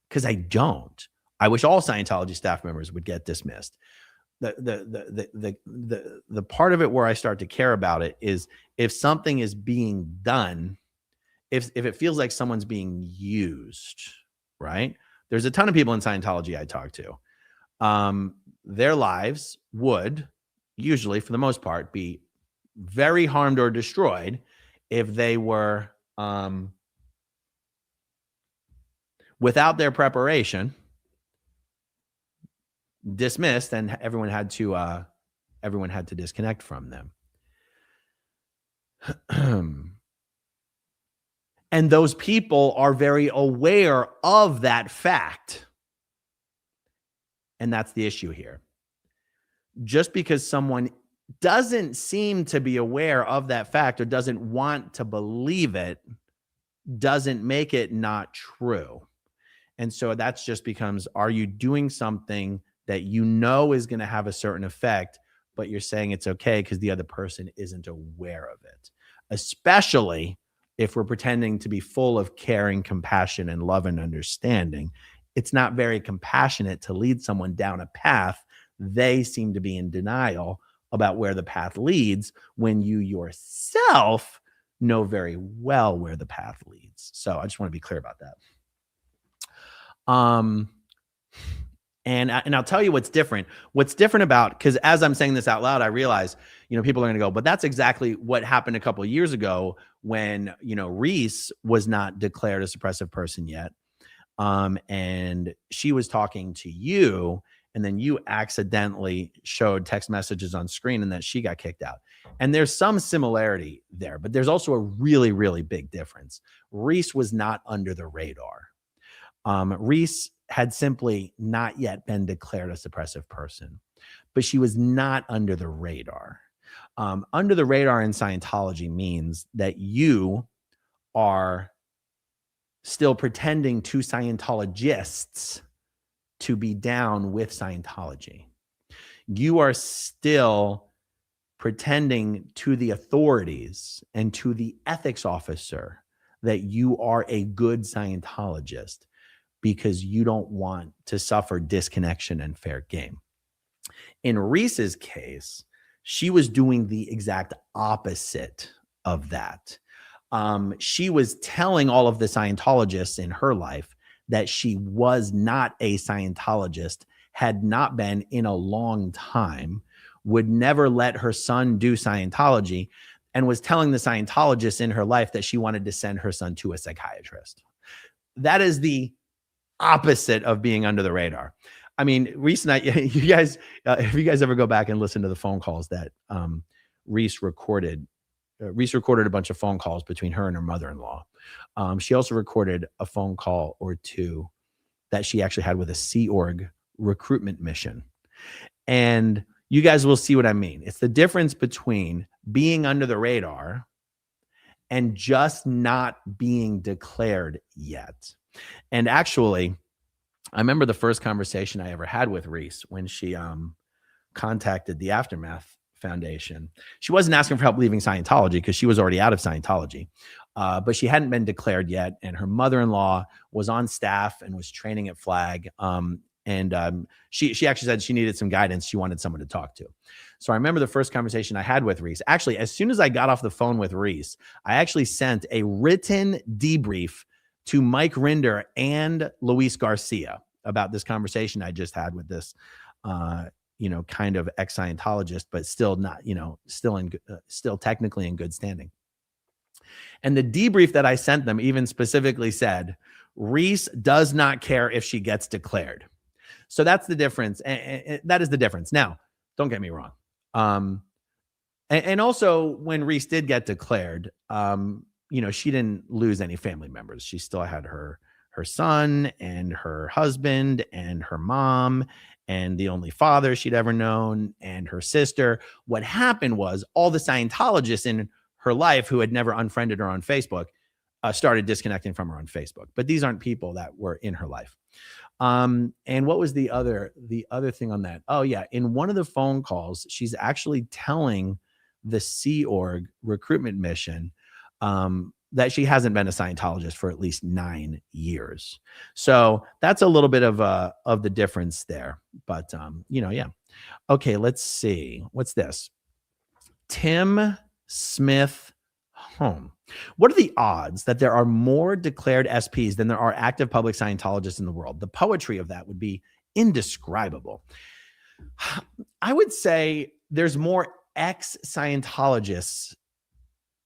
Because I don't. I wish all Scientology staff members would get dismissed. The part of it where I start to care about it is if something is being done, if it feels like someone's being used, right? There's a ton of people in Scientology I talk to. Their lives would usually, for the most part, be very harmed or destroyed if they were without their preparation dismissed, and everyone had to disconnect from them. And those people are very aware of that fact. And that's the issue here. Just because someone doesn't seem to be aware of that fact or doesn't want to believe it doesn't make it not true. And so that's just becomes, are you doing something that you know is going to have a certain effect, but you're saying it's okay because the other person isn't aware of it? Especially if we're pretending to be full of caring, compassion, and love and understanding. It's not very compassionate to lead someone down a path they seem to be in denial about where the path leads when you yourself know very well where the path leads. So I just want to be clear about that. And I'll tell you what's different. What's different about, because as I'm saying this out loud, I realize, people are going to go, but that's exactly what happened a couple of years ago when, Reese was not declared a suppressive person yet. And she was talking to you, and then you accidentally showed text messages on screen and that she got kicked out. And there's some similarity there, but there's also a really, really big difference. Reese was not under the radar. Reese had simply not yet been declared a suppressive person, but she was not under the radar. Under the radar in Scientology means that you are still pretending to Scientologists to be down with Scientology. You are still pretending to the authorities and to the ethics officer that you are a good Scientologist, because you don't want to suffer disconnection and fair game. In Reese's case, she was doing the exact opposite of that. She was telling all of the Scientologists in her life that she was not a Scientologist, had not been in a long time, would never let her son do Scientology, and was telling the Scientologists in her life that she wanted to send her son to a psychiatrist. That is the opposite of being under the radar. I mean, Reese and I, you guys, if you guys ever go back and listen to the phone calls that Reese recorded a bunch of phone calls between her and her mother-in-law. She also recorded a phone call or two that she actually had with a Sea Org recruitment mission. And you guys will see what I mean. It's the difference between being under the radar and just not being declared yet. And actually, I remember the first conversation I ever had with Reese when she contacted the Aftermath Foundation. She wasn't asking for help leaving Scientology because she was already out of Scientology, but she hadn't been declared yet. And her mother-in-law was on staff and was training at Flag. She actually said she needed some guidance. She wanted someone to talk to. So I remember the first conversation I had with Reese. Actually, as soon as I got off the phone with Reese, I actually sent a written debrief to Mike Rinder and Luis Garcia about this conversation I just had with this, kind of ex-Scientologist, but still not, still technically in good standing. And the debrief that I sent them even specifically said, Reese does not care if she gets declared. So that's the difference. And that is the difference. Now, don't get me wrong. And also when Reese did get declared, she didn't lose any family members. She still had her son and her husband and her mom and the only father she'd ever known and her sister. What happened was all the Scientologists in her life who had never unfriended her on Facebook started disconnecting from her on Facebook. But these aren't people that were in her life. And what was the other thing on that? Oh yeah. In one of the phone calls, she's actually telling the Sea Org recruitment mission that she hasn't been a Scientologist for at least 9 years. So that's a little bit of the difference there. But yeah. Okay, let's see. What's this? Tim Smith Home. What are the odds that there are more declared SPs than there are active public Scientologists in the world? The poetry of that would be indescribable. I would say there's more ex-Scientologists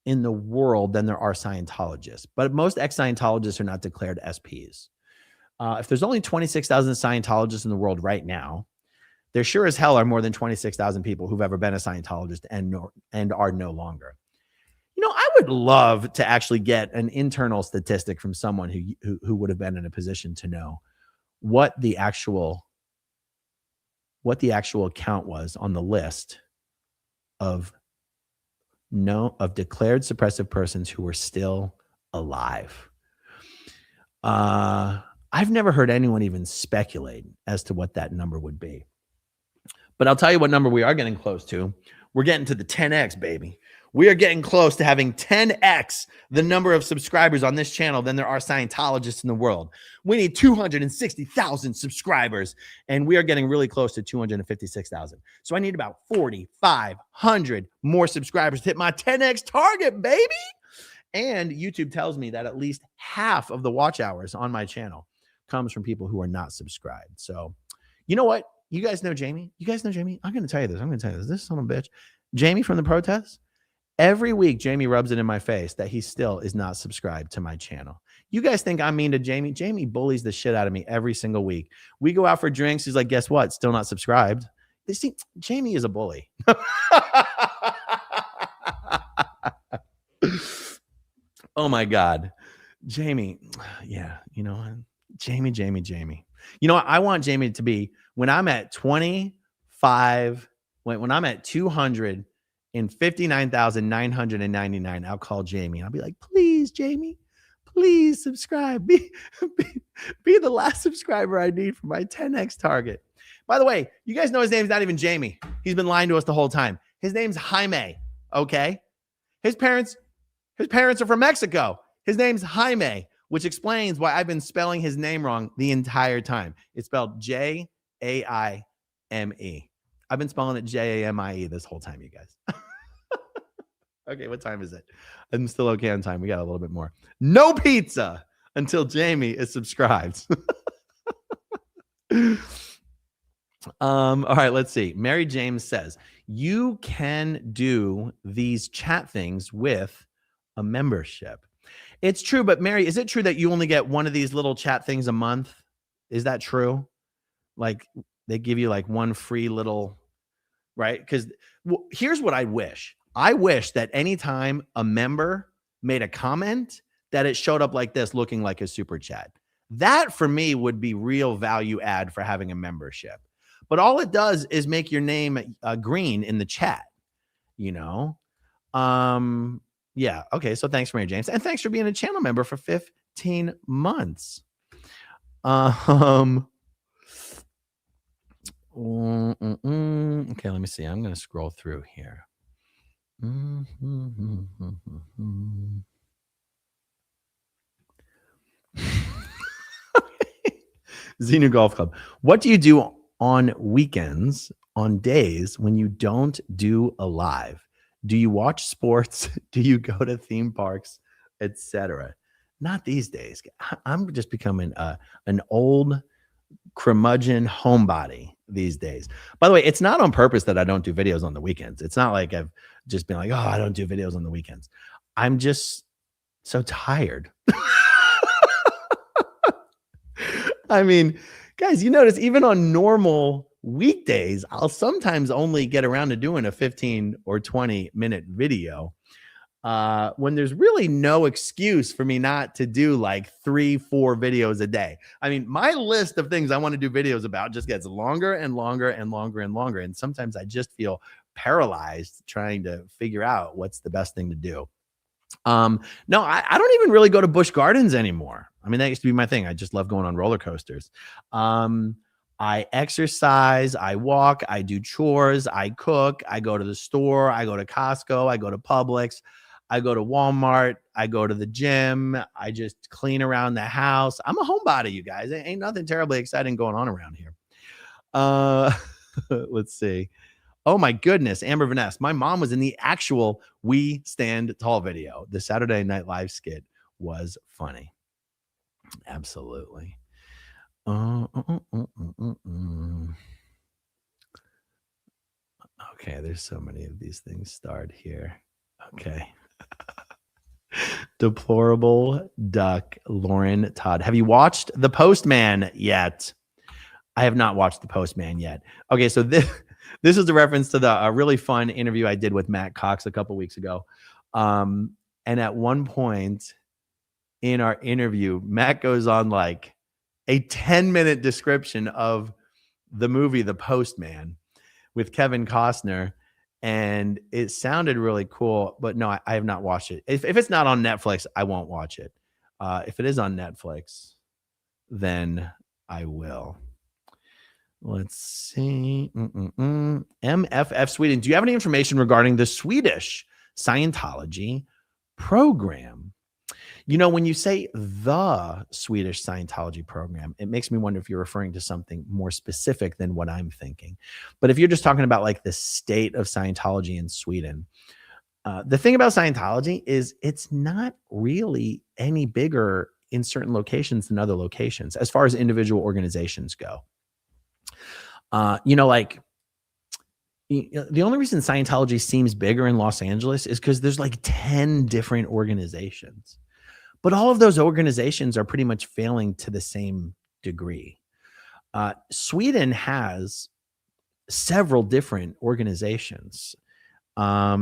in the world than there are Scientologists, but most ex-Scientologists are not declared SPs. If there's only 26,000 Scientologists in the world right now, there sure as hell are more than 26,000 people who've ever been a Scientologist and are no longer. I would love to actually get an internal statistic from someone who would have been in a position to know what the actual count was on the list of declared suppressive persons who were still alive. I've never heard anyone even speculate as to what that number would be. But I'll tell you what number we are getting close to. We're getting to the 10x, baby. We are getting close to having 10x the number of subscribers on this channel than there are Scientologists in the world. We need 260,000 subscribers, and we are getting really close to 256,000. So I need about 4,500 more subscribers to hit my 10x target, baby. And YouTube tells me that at least half of the watch hours on my channel comes from people who are not subscribed. So you know what? You guys know Jamie? I'm going to tell you this. This son of a bitch. Jamie from the protests? Every week, Jamie rubs it in my face that he still is not subscribed to my channel. You guys think I'm mean to Jamie? Jamie bullies the shit out of me every single week. We go out for drinks. He's like, guess what? Still not subscribed. They see, Jamie is a bully. Oh my God. Jamie. Yeah. Jamie. I want Jamie to be, when I'm at 25, when I'm at 259,999, I'll call Jamie. I'll be like, please, Jamie, please subscribe. Be the last subscriber I need for my 10x target. By the way, you guys know his name's not even Jamie. He's been lying to us the whole time. His name's Jaime. Okay. His parents are from Mexico. His name's Jaime. which explains why I've been spelling his name wrong the entire time. It's spelled Jaime. I've been spelling it Jamie this whole time, you guys. Okay, what time is it? I'm still okay on time. We got a little bit more. No pizza until Jamie is subscribed. All right, let's see. Mary James says, you can do these chat things with a membership. It's true, but Mary, is it true that you only get one of these little chat things a month? Is that true? Like they give you like one free little, right? Because here's what I wish. I wish that anytime a member made a comment that it showed up like this, looking like a super chat. That for me would be real value add for having a membership. But all it does is make your name green in the chat, you know? Yeah. Okay. So thanks, Mary James. And thanks for being a channel member for 15 months. Okay, let me see. I'm going to scroll through here. Xenu Golf Club. What do you do on weekends, on days when you don't do a live? Do you watch sports? Do you go to theme parks, etc.? Not these days. I'm just becoming an old curmudgeon homebody these days. By the way, it's not on purpose that I don't do videos on the weekends. It's not like I've just been like, oh, I don't do videos on the weekends. I'm just so tired. I mean, guys, you notice even on normal weekdays, I'll sometimes only get around to doing a 15 or 20-minute video when there's really no excuse for me not to do like 3-4 videos a day. I mean, my list of things I want to do videos about just gets longer and longer and longer and longer. And sometimes I just feel paralyzed trying to figure out what's the best thing to do. No, I don't even really go to Busch Gardens anymore. I mean, that used to be my thing. I just love going on roller coasters. I exercise, I walk, I do chores, I cook, I go to the store, I go to Costco, I go to Publix, I go to Walmart, I go to the gym, I just clean around the house. I'm a homebody, you guys. There ain't nothing terribly exciting going on around here. Let's see. Oh my goodness, Amber Vanessa. My mom was in the actual We Stand Tall video. The Saturday Night Live skit was funny. Absolutely. Okay, there's so many of these things starred here. Okay. Deplorable Duck, Lauren Todd. Have you watched The Postman yet? I have not watched The Postman yet. Okay, so this is a reference to the really fun interview I did with Matt Cox a couple weeks ago. And at one point in our interview, Matt goes on like a 10-minute description of the movie The Postman with Kevin Costner. And it sounded really cool, but no, I have not watched it. If it's not on Netflix, I won't watch it. If it is on Netflix, then I will. Let's see. MFF Sweden. Do you have any information regarding the Swedish Scientology program? You know, when you say the Swedish Scientology program, it makes me wonder if you're referring to something more specific than what I'm thinking. But if you're just talking about like the state of Scientology in Sweden, the thing about Scientology is it's not really any bigger in certain locations than other locations as far as individual organizations go. You know, like the only reason Scientology seems bigger in Los Angeles is because there's like 10 different organizations. But all of those organizations are pretty much failing to the same degree. Sweden has several different organizations, but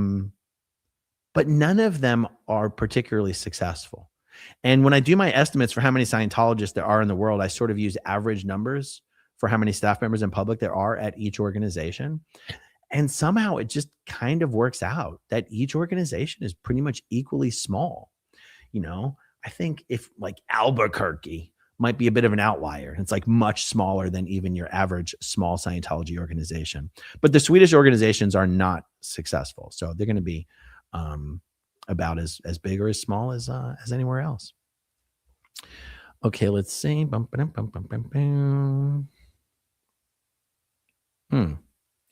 none of them are particularly successful. And when I do my estimates for how many Scientologists there are in the world, I sort of use average numbers for how many staff members in public there are at each organization. And somehow it just kind of works out that each organization is pretty much equally small. You know, I think if like Albuquerque might be a bit of an outlier. It's like much smaller than even your average small Scientology organization. But the Swedish organizations are not successful. So they're going to be about as big or as small as anywhere else. Okay, let's see.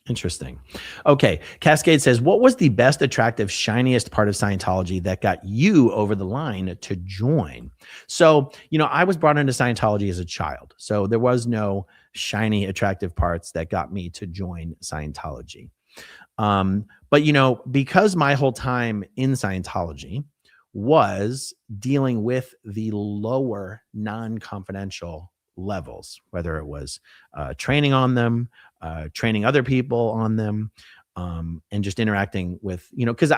Interesting. Okay, Cascade says, what was the best, attractive, shiniest part of Scientology that got you over the line to join? So, I was brought into Scientology as a child. So there was no shiny, attractive parts that got me to join Scientology. But because my whole time in Scientology was dealing with the lower non-confidential levels, whether it was training on them, training other people on them, and just interacting with, because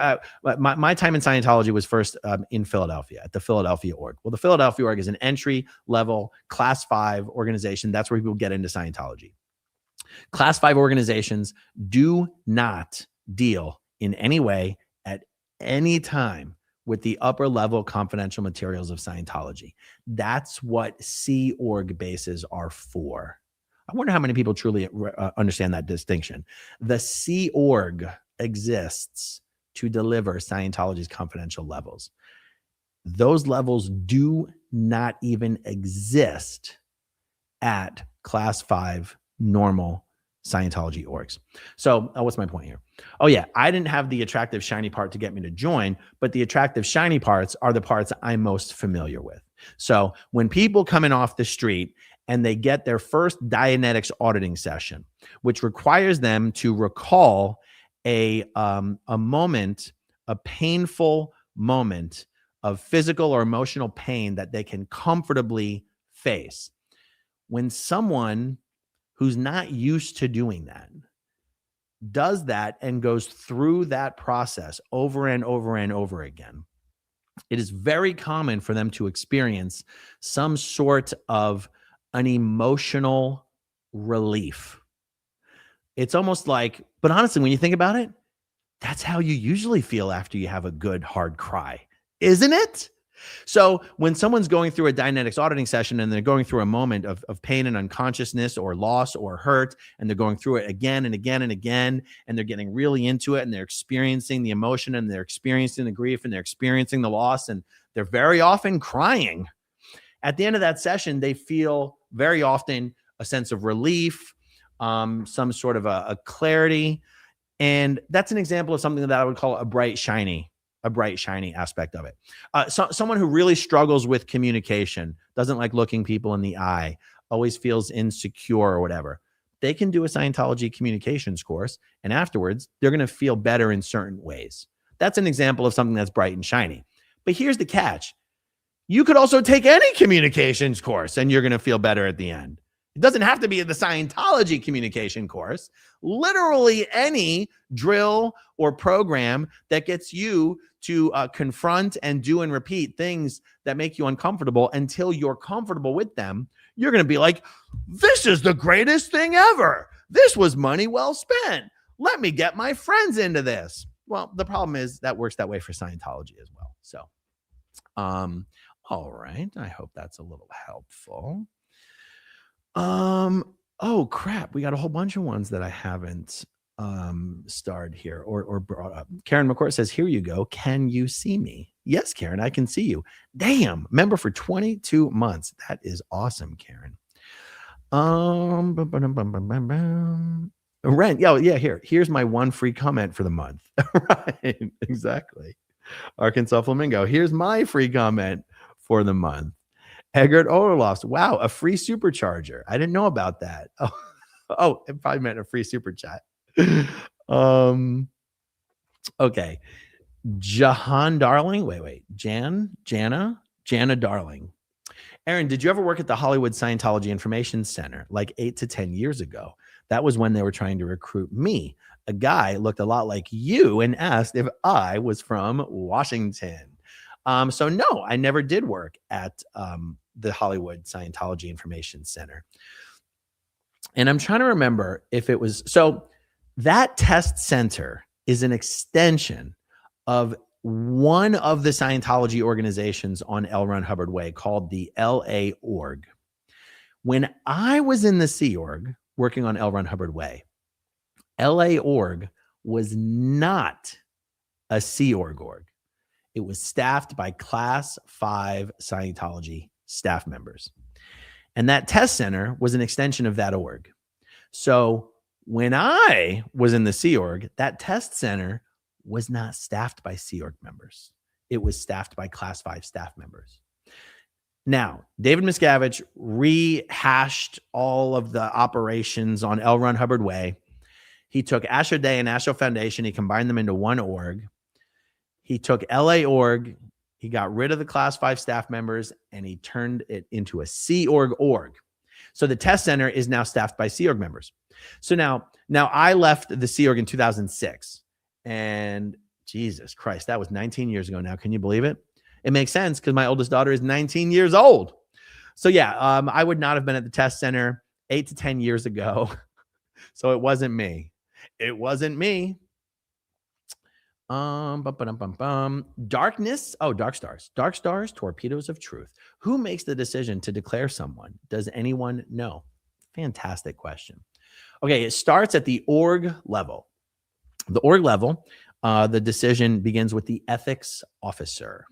my time in Scientology was first in Philadelphia at the Philadelphia org. Well, the Philadelphia org is an entry level class 5 organization. That's where people get into Scientology. Class 5 organizations do not deal in any way at any time with the upper level confidential materials of Scientology. That's what Sea Org bases are for. I wonder how many people truly understand that distinction. The Sea Org exists to deliver Scientology's confidential levels. Those levels do not even exist at class 5 normal Scientology orgs. So what's my point here? Oh yeah, I didn't have the attractive shiny part to get me to join, but the attractive shiny parts are the parts I'm most familiar with. So when people come in off the street and they get their first Dianetics auditing session, which requires them to recall a moment, a painful moment of physical or emotional pain that they can comfortably face. When someone who's not used to doing that does that and goes through that process over and over and over again, it is very common for them to experience some sort of an emotional relief. It's almost like, but honestly, when you think about it, that's how you usually feel after you have a good hard cry, isn't it? So when someone's going through a Dianetics auditing session and they're going through a moment of pain and unconsciousness or loss or hurt, and they're going through it again and again and again, and they're getting really into it, and they're experiencing the emotion, and they're experiencing the grief, and they're experiencing the loss, and they're very often crying. At the end of that session, they feel very often a sense of relief, some sort of a clarity. And that's an example of something that I would call a bright, shiny aspect of it. Someone who really struggles with communication, doesn't like looking people in the eye, always feels insecure or whatever, they can do a Scientology communications course, and afterwards, they're going to feel better in certain ways. That's an example of something that's bright and shiny. But here's the catch. You could also take any communications course, and you're going to feel better at the end. It doesn't have to be the Scientology communication course. Literally any drill or program that gets you to confront and do and repeat things that make you uncomfortable until you're comfortable with them, you're going to be like, this is the greatest thing ever. This was money well spent. Let me get my friends into this. Well, the problem is that works that way for Scientology as well. So, all right. I hope that's a little helpful. Oh crap, we got a whole bunch of ones that I haven't starred here or brought up. Karen McCourt says, here you go. Can you see me? Yes, Karen, I can see you. Damn, member for 22 months. That is awesome, Karen. Rent. Yeah, here's my one free comment for the month. Right, exactly. Arkansas Flamingo. Here's my free comment for the month. Eggert Orloffs. Wow, a free supercharger. I didn't know about that. Oh, it probably meant a free super chat. Okay. Jahan Darling. Wait. Jana Darling. Aaron, did you ever work at the Hollywood Scientology Information Center like 8 to 10 years ago? That was when they were trying to recruit me. A guy looked a lot like you and asked if I was from Washington. So no, I never did work at the Hollywood Scientology Information Center. And I'm trying to remember if it was, so that test center is an extension of one of the Scientology organizations on L. Ron Hubbard Way called the LA Org. When I was in the Sea Org working on L. Ron Hubbard Way, LA Org was not a Sea Org. It was staffed by class 5 Scientology staff members. And that test center was an extension of that org. So when I was in the Sea Org, that test center was not staffed by Sea Org members. It was staffed by Class 5 staff members. Now, David Miscavige rehashed all of the operations on L. Ron Hubbard Way. He took Asher Day and Asher Foundation. He combined them into one org. He took LA org. He got rid of the Class 5 staff members, and he turned it into a Sea Org. So the test center is now staffed by Sea Org members. So now I left the Sea Org in 2006, and Jesus Christ, that was 19 years ago now. Can you believe it? It makes sense because my oldest daughter is 19 years old. So yeah, I would not have been at the test center 8 to 10 years ago. So it wasn't me. It wasn't me. Darkness. Oh, dark stars. Dark stars, torpedoes of truth. Who makes the decision to declare someone? Does anyone know? Fantastic question. Okay, it starts at the org level. The org level, the decision begins with the ethics officer.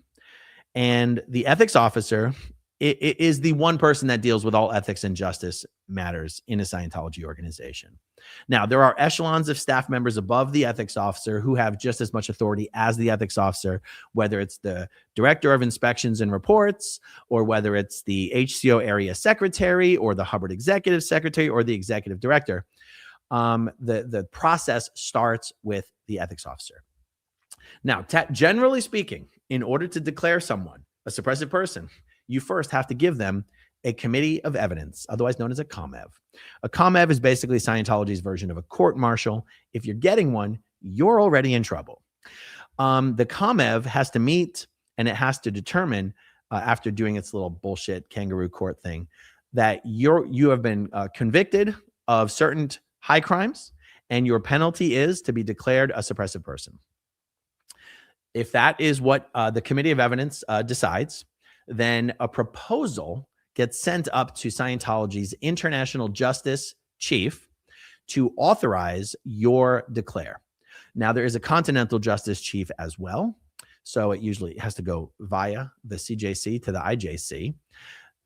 And the ethics officer is the one person that deals with all ethics and justice matters in a Scientology organization. Now, there are echelons of staff members above the ethics officer who have just as much authority as the ethics officer, whether it's the director of inspections and reports, or whether it's the HCO area secretary, or the Hubbard executive secretary, or the executive director. The process starts with the ethics officer. Now, generally speaking, in order to declare someone a suppressive person, you first have to give them a committee of evidence, otherwise known as a COMEV. A COMEV is basically Scientology's version of a court martial. If you're getting one, you're already in trouble. The COMEV has to meet, and it has to determine, after doing its little bullshit kangaroo court thing, that you have been convicted of certain high crimes, and your penalty is to be declared a suppressive person. If that is what the committee of evidence decides, then a proposal gets sent up to Scientology's international justice chief to authorize your declare. Now, there is a continental justice chief as well. So it usually has to go via the CJC to the IJC.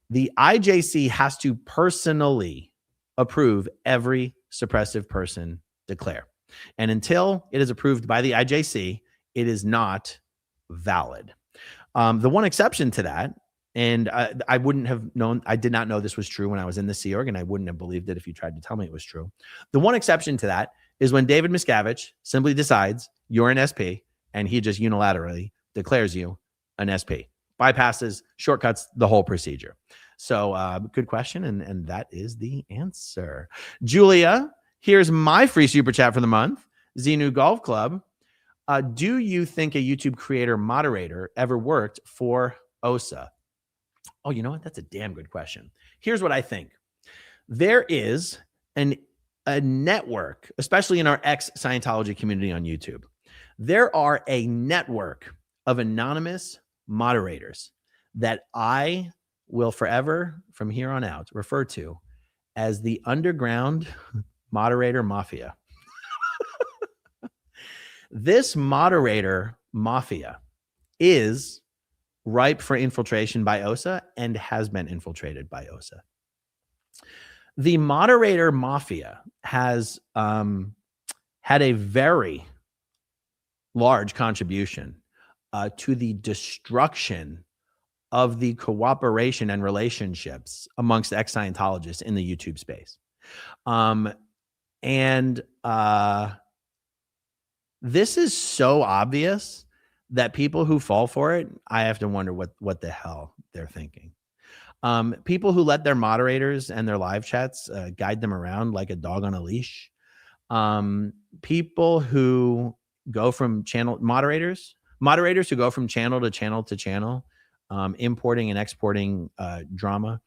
The IJC has to personally approve every suppressive person declare. And until it is approved by the IJC, it is not valid. The one exception to that, and I wouldn't have known, I did not know this was true when I was in the Sea Org, and I wouldn't have believed it if you tried to tell me it was true. The one exception to that is when David Miscavige simply decides you're an SP, and he just unilaterally declares you an SP. Bypasses, shortcuts the whole procedure. So good question, and that is the answer. Julia, here's my free super chat for the month. Xenu Golf Club. Do you think a YouTube creator moderator ever worked for OSA? Oh, you know what? That's a damn good question. Here's what I think. There is a network, especially in our ex-Scientology community on YouTube. There are a network of anonymous moderators that I will forever, from here on out, refer to as the underground moderator mafia. This moderator mafia is ripe for infiltration by OSA and has been infiltrated by OSA. The moderator mafia has had a very large contribution to the destruction of the cooperation and relationships amongst ex-Scientologists in the YouTube space. This is so obvious that people who fall for it, I have to wonder what the hell they're thinking. People who let their moderators and their live chats guide them around like a dog on a leash. People who go from moderators who go from channel to channel to channel, importing and exporting drama,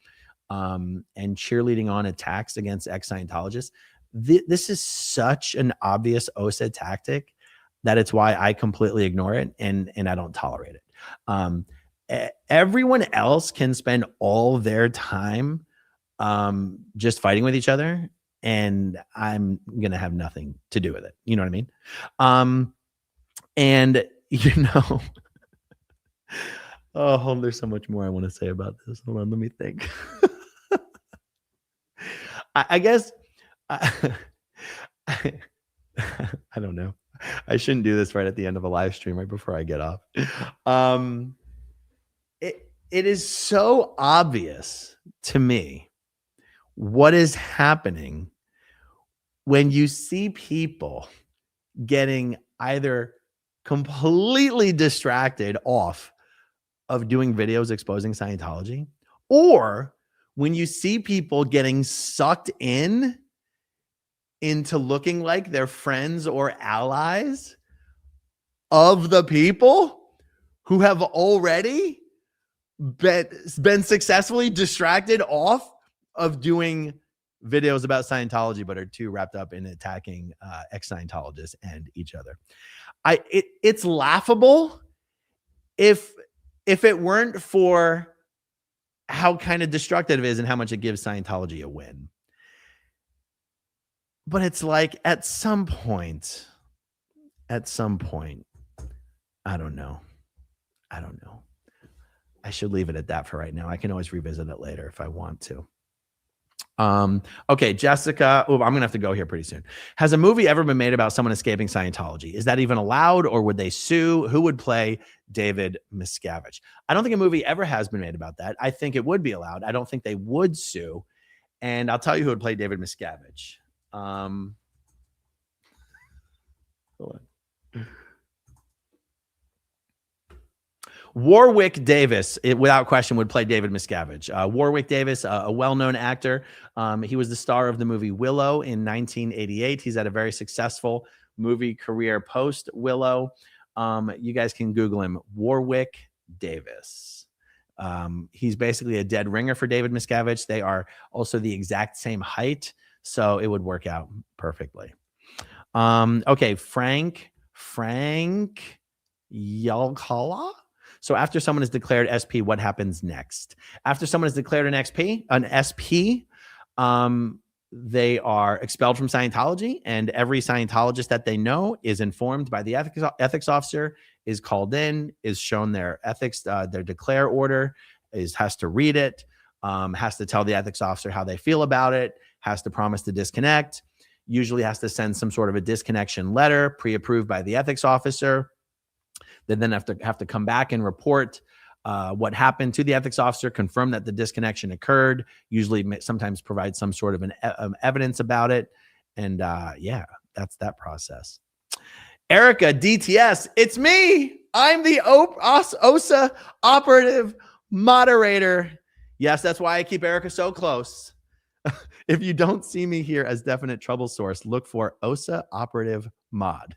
and cheerleading on attacks against ex-Scientologists. This is such an obvious OSA tactic that it's why I completely ignore it and I don't tolerate it. Everyone else can spend all their time just fighting with each other, and I'm going to have nothing to do with it. You know what I mean? And, you know, Oh, there's so much more I want to say about this. Hold on, let me think. I guess I don't know. I shouldn't do this right at the end of a live stream, right before I get off. It is so obvious to me what is happening when you see people getting either completely distracted off of doing videos exposing Scientology, or when you see people getting sucked into looking like they're friends or allies of the people who have already been successfully distracted off of doing videos about Scientology, but are too wrapped up in attacking ex-Scientologists and each other. It's laughable if it weren't for how kind of destructive it is and how much it gives Scientology a win. But it's like at some point, I don't know. I should leave it at that for right now. I can always revisit it later if I want to. Okay, Jessica. Oh, I'm going to have to go here pretty soon. Has a movie ever been made about someone escaping Scientology? Is that even allowed, or would they sue? Who would play David Miscavige? I don't think a movie ever has been made about that. I think it would be allowed. I don't think they would sue. And I'll tell you who would play David Miscavige. Hold on. Warwick Davis, without question, would play David Miscavige. Warwick Davis, a well-known actor. He was the star of the movie Willow in 1988. He's had a very successful movie career post Willow. You guys can Google him, Warwick Davis. He's basically a dead ringer for David Miscavige. They are also the exact same height, so it would work out perfectly. Okay, Frank Yalcala. So after someone is declared SP, what happens next? After someone is declared an SP, they are expelled from Scientology, and every Scientologist that they know is informed by the ethics officer, is called in, is shown their ethics, their declare order, has to read it, has to tell the ethics officer how they feel about it, has to promise to disconnect, usually has to send some sort of a disconnection letter pre-approved by the ethics officer. They then have to come back and report what happened to the ethics officer, confirm that the disconnection occurred, usually sometimes provide some sort of an evidence about it. And yeah, that's that process. Erica, DTS, it's me. I'm the OSA operative moderator. Yes, that's why I keep Erica so close. If you don't see me here as definite trouble source, look for OSA operative mod.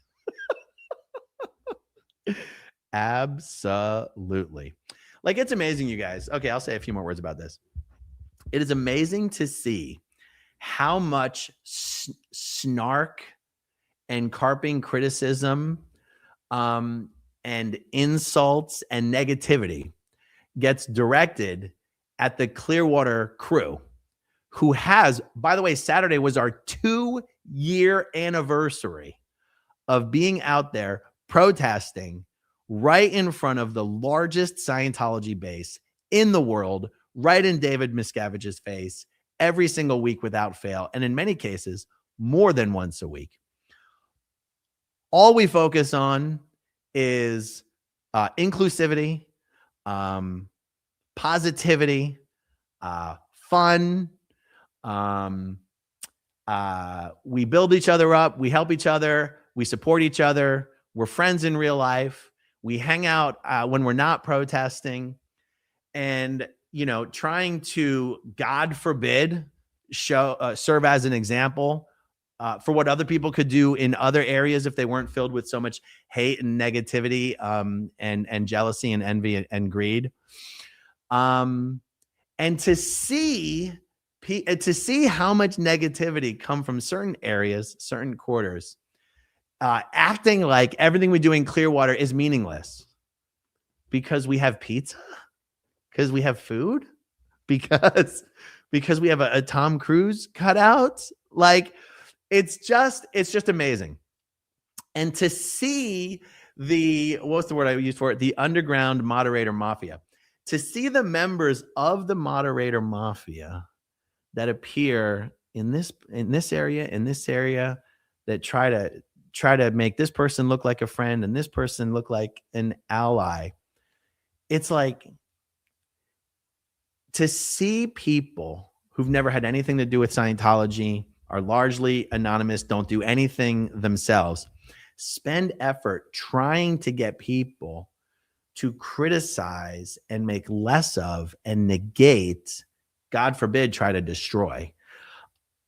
Absolutely. Like, it's amazing, you guys. Okay, I'll say a few more words about this. It is amazing to see how much snark and carping criticism and insults and negativity gets directed at the Clearwater Crew, who has, by the way, Saturday was our 2-year anniversary of being out there protesting right in front of the largest Scientology base in the world, right in David Miscavige's face, every single week without fail, and in many cases, more than once a week. All we focus on is inclusivity, positivity, fun. We build each other up. We help each other. We support each other. We're friends in real life. We hang out when we're not protesting, and, you know, trying to, God forbid, serve as an example for what other people could do in other areas if they weren't filled with so much hate and negativity and jealousy and envy and greed. And to see how much negativity come from certain areas, certain quarters, acting like everything we do in Clearwater is meaningless because we have pizza, because we have food, because we have a Tom Cruise cutout. Like, it's just amazing. And to see what's the word I used for it? The underground moderator mafia. to see the members of the moderator mafia that appear in this area, that try to make this person look like a friend and this person look like an ally. It's like, to see people who've never had anything to do with Scientology, are largely anonymous, don't do anything themselves, spend effort trying to get people to criticize and make less of and negate, God forbid, try to destroy,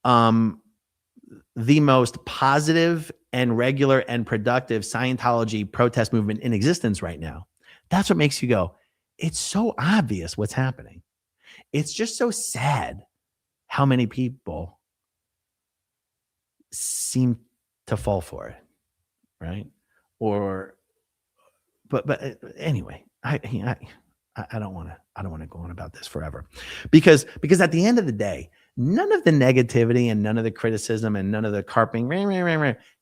the most positive and regular and productive Scientology protest movement in existence right now. That's what makes you go, it's so obvious what's happening. It's just so sad how many people seem to fall for it, right? But anyway, I don't want to go on about this forever, because at the end of the day, none of the negativity and none of the criticism and none of the carping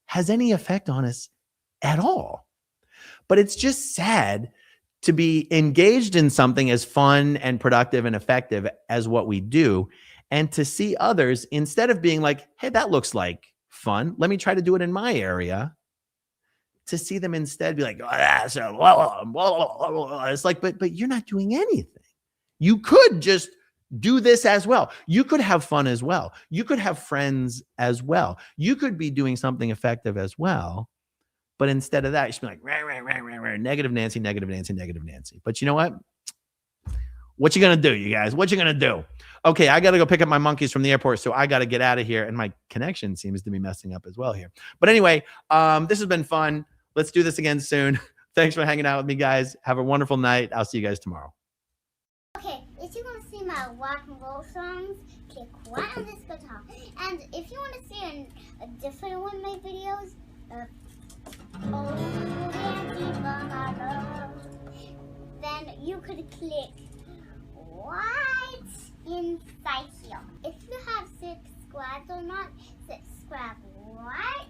has any effect on us at all. But it's just sad to be engaged in something as fun and productive and effective as what we do, and to see others, instead of being like, hey, that looks like fun, let me try to do it in my area, to see them instead be like, it's like, but you're not doing anything. You could just do this as well. You could have fun as well. You could have friends as well. You could be doing something effective as well. But instead of that, you should be like, negative Nancy, negative Nancy, negative Nancy. But you know what? What you going to do, you guys? What you going to do? Okay, I got to go pick up my monkeys from the airport, so I got to get out of here. And my connection seems to be messing up as well here. But anyway, this has been fun. Let's do this again soon. Thanks for hanging out with me, guys. Have a wonderful night. I'll see you guys tomorrow. Okay, if you want to see my rock and roll songs, click right on this guitar. And if you want to see a different one of my videos, then you could click right inside here. If you have subscribed or not, subscribe right